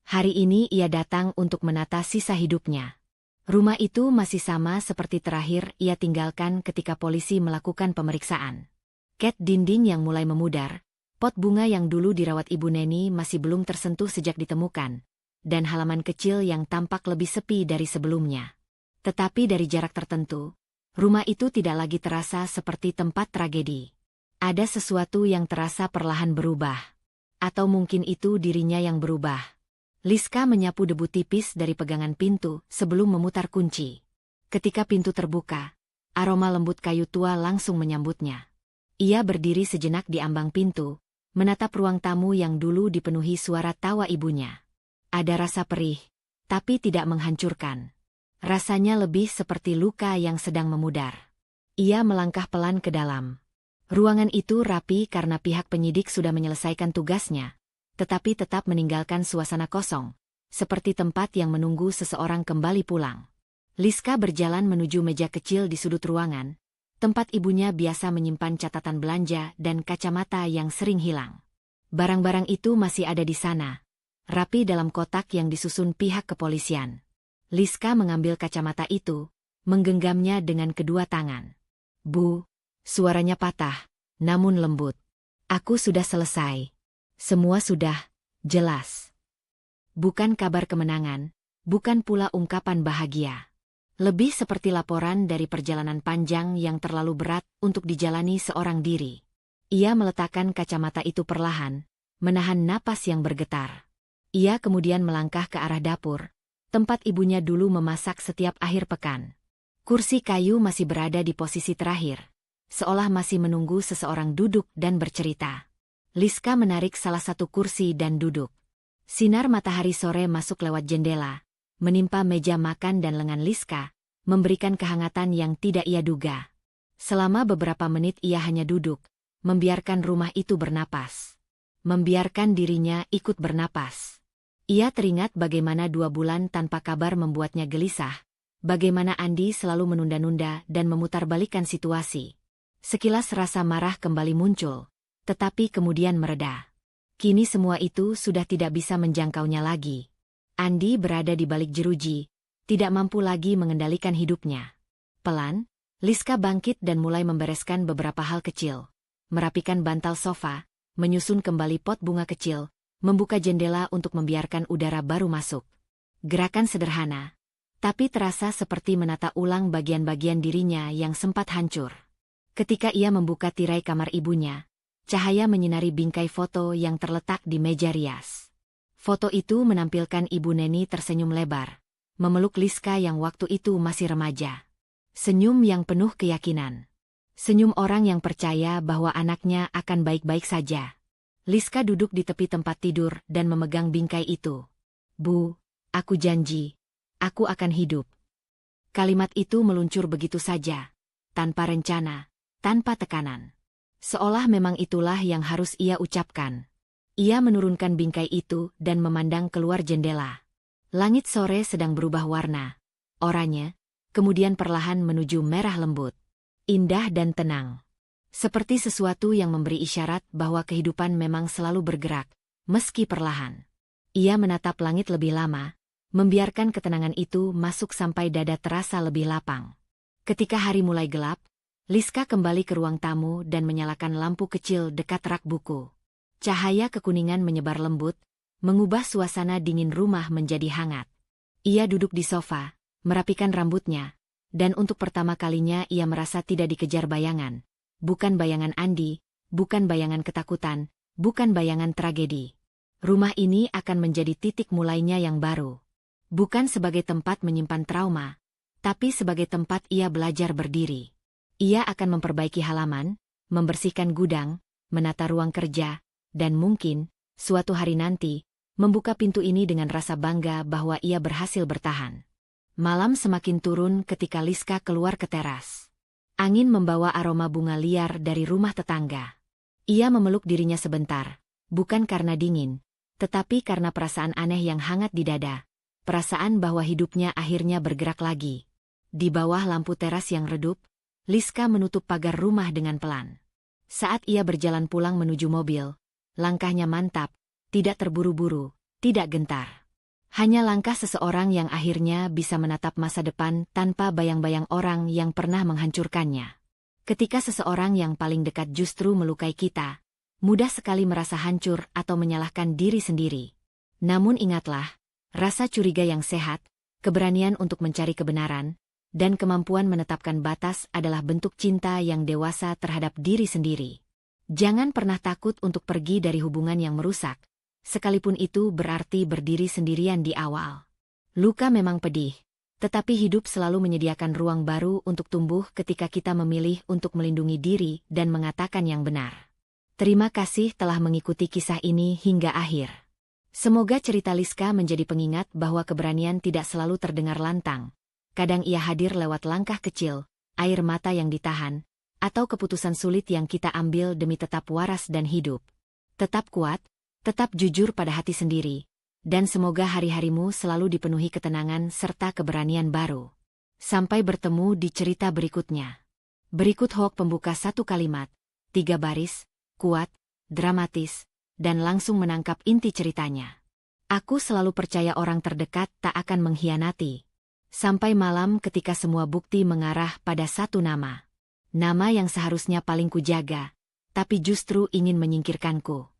Hari ini ia datang untuk menata sisa hidupnya. Rumah itu masih sama seperti terakhir ia tinggalkan ketika polisi melakukan pemeriksaan. Cat dinding yang mulai memudar, pot bunga yang dulu dirawat Ibu Neni masih belum tersentuh sejak ditemukan, dan halaman kecil yang tampak lebih sepi dari sebelumnya. Tetapi dari jarak tertentu, rumah itu tidak lagi terasa seperti tempat tragedi. Ada sesuatu yang terasa perlahan berubah. Atau mungkin itu dirinya yang berubah. Liska menyapu debu tipis dari pegangan pintu sebelum memutar kunci. Ketika pintu terbuka, aroma lembut kayu tua langsung menyambutnya. Ia berdiri sejenak di ambang pintu, menatap ruang tamu yang dulu dipenuhi suara tawa ibunya. Ada rasa perih, tapi tidak menghancurkan. Rasanya lebih seperti luka yang sedang memudar. Ia melangkah pelan ke dalam. Ruangan itu rapi karena pihak penyidik sudah menyelesaikan tugasnya, tetapi tetap meninggalkan suasana kosong, seperti tempat yang menunggu seseorang kembali pulang. Liska berjalan menuju meja kecil di sudut ruangan, tempat ibunya biasa menyimpan catatan belanja dan kacamata yang sering hilang. Barang-barang itu masih ada di sana, rapi dalam kotak yang disusun pihak kepolisian. Liska mengambil kacamata itu, menggenggamnya dengan kedua tangan. "Bu," suaranya patah, namun lembut. "Aku sudah selesai. Semua sudah jelas." Bukan kabar kemenangan, bukan pula ungkapan bahagia. Lebih seperti laporan dari perjalanan panjang yang terlalu berat untuk dijalani seorang diri. Ia meletakkan kacamata itu perlahan, menahan napas yang bergetar. Ia kemudian melangkah ke arah dapur, tempat ibunya dulu memasak setiap akhir pekan. Kursi kayu masih berada di posisi terakhir, seolah masih menunggu seseorang duduk dan bercerita. Liska menarik salah satu kursi dan duduk. Sinar matahari sore masuk lewat jendela, menimpa meja makan dan lengan Liska, memberikan kehangatan yang tidak ia duga. Selama beberapa menit ia hanya duduk, membiarkan rumah itu bernapas. Membiarkan dirinya ikut bernapas. Ia teringat bagaimana 2 bulan tanpa kabar membuatnya gelisah, bagaimana Andi selalu menunda-nunda dan memutarbalikkan situasi. Sekilas rasa marah kembali muncul, tetapi kemudian mereda. Kini semua itu sudah tidak bisa menjangkaunya lagi. Andi berada di balik jeruji, tidak mampu lagi mengendalikan hidupnya. Pelan, Liska bangkit dan mulai membereskan beberapa hal kecil. Merapikan bantal sofa, menyusun kembali pot bunga kecil, membuka jendela untuk membiarkan udara baru masuk. Gerakan sederhana, tapi terasa seperti menata ulang bagian-bagian dirinya yang sempat hancur. Ketika ia membuka tirai kamar ibunya, cahaya menyinari bingkai foto yang terletak di meja rias. Foto itu menampilkan Ibu Neni tersenyum lebar, memeluk Liska yang waktu itu masih remaja. Senyum yang penuh keyakinan. Senyum orang yang percaya bahwa anaknya akan baik-baik saja. Liska duduk di tepi tempat tidur dan memegang bingkai itu. "Bu, aku janji, aku akan hidup." Kalimat itu meluncur begitu saja, tanpa rencana, tanpa tekanan. Seolah memang itulah yang harus ia ucapkan. Ia menurunkan bingkai itu dan memandang keluar jendela. Langit sore sedang berubah warna, oranye, kemudian perlahan menuju merah lembut. Indah dan tenang. Seperti sesuatu yang memberi isyarat bahwa kehidupan memang selalu bergerak, meski perlahan. Ia menatap langit lebih lama, membiarkan ketenangan itu masuk sampai dada terasa lebih lapang. Ketika hari mulai gelap, Liska kembali ke ruang tamu dan menyalakan lampu kecil dekat rak buku. Cahaya kekuningan menyebar lembut, mengubah suasana dingin rumah menjadi hangat. Ia duduk di sofa, merapikan rambutnya, dan untuk pertama kalinya ia merasa tidak dikejar bayangan. Bukan bayangan Andi, bukan bayangan ketakutan, bukan bayangan tragedi. Rumah ini akan menjadi titik mulainya yang baru. Bukan sebagai tempat menyimpan trauma, tapi sebagai tempat ia belajar berdiri. Ia akan memperbaiki halaman, membersihkan gudang, menata ruang kerja, dan mungkin, suatu hari nanti, membuka pintu ini dengan rasa bangga bahwa ia berhasil bertahan. Malam semakin turun ketika Liska keluar ke teras. Angin membawa aroma bunga liar dari rumah tetangga. Ia memeluk dirinya sebentar, bukan karena dingin, Tetapi karena perasaan aneh yang hangat di dada, perasaan bahwa hidupnya akhirnya bergerak lagi. Di bawah lampu teras yang redup, Liska menutup pagar rumah dengan pelan. Saat ia berjalan pulang menuju mobil, langkahnya mantap, tidak terburu-buru, tidak gentar. Hanya langkah seseorang yang akhirnya bisa menatap masa depan tanpa bayang-bayang orang yang pernah menghancurkannya. Ketika seseorang yang paling dekat justru melukai kita, mudah sekali merasa hancur atau menyalahkan diri sendiri. Namun ingatlah, rasa curiga yang sehat, keberanian untuk mencari kebenaran, dan kemampuan menetapkan batas adalah bentuk cinta yang dewasa terhadap diri sendiri. Jangan pernah takut untuk pergi dari hubungan yang merusak, sekalipun itu berarti berdiri sendirian di awal. Luka memang pedih, tetapi hidup selalu menyediakan ruang baru untuk tumbuh ketika kita memilih untuk melindungi diri dan mengatakan yang benar. Terima kasih telah mengikuti kisah ini hingga akhir. Semoga cerita Liska menjadi pengingat bahwa keberanian tidak selalu terdengar lantang. Kadang ia hadir lewat langkah kecil, air mata yang ditahan, atau keputusan sulit yang kita ambil demi tetap waras dan hidup. Tetap kuat, tetap jujur pada hati sendiri, dan semoga hari-harimu selalu dipenuhi ketenangan serta keberanian baru. Sampai bertemu di cerita berikutnya. Berikut hoax pembuka 1 kalimat, 3 baris, kuat, dramatis, dan langsung menangkap inti ceritanya. Aku selalu percaya orang terdekat tak akan mengkhianati. Sampai malam ketika semua bukti mengarah pada satu nama. Nama yang seharusnya paling kujaga, tapi justru ingin menyingkirkanku.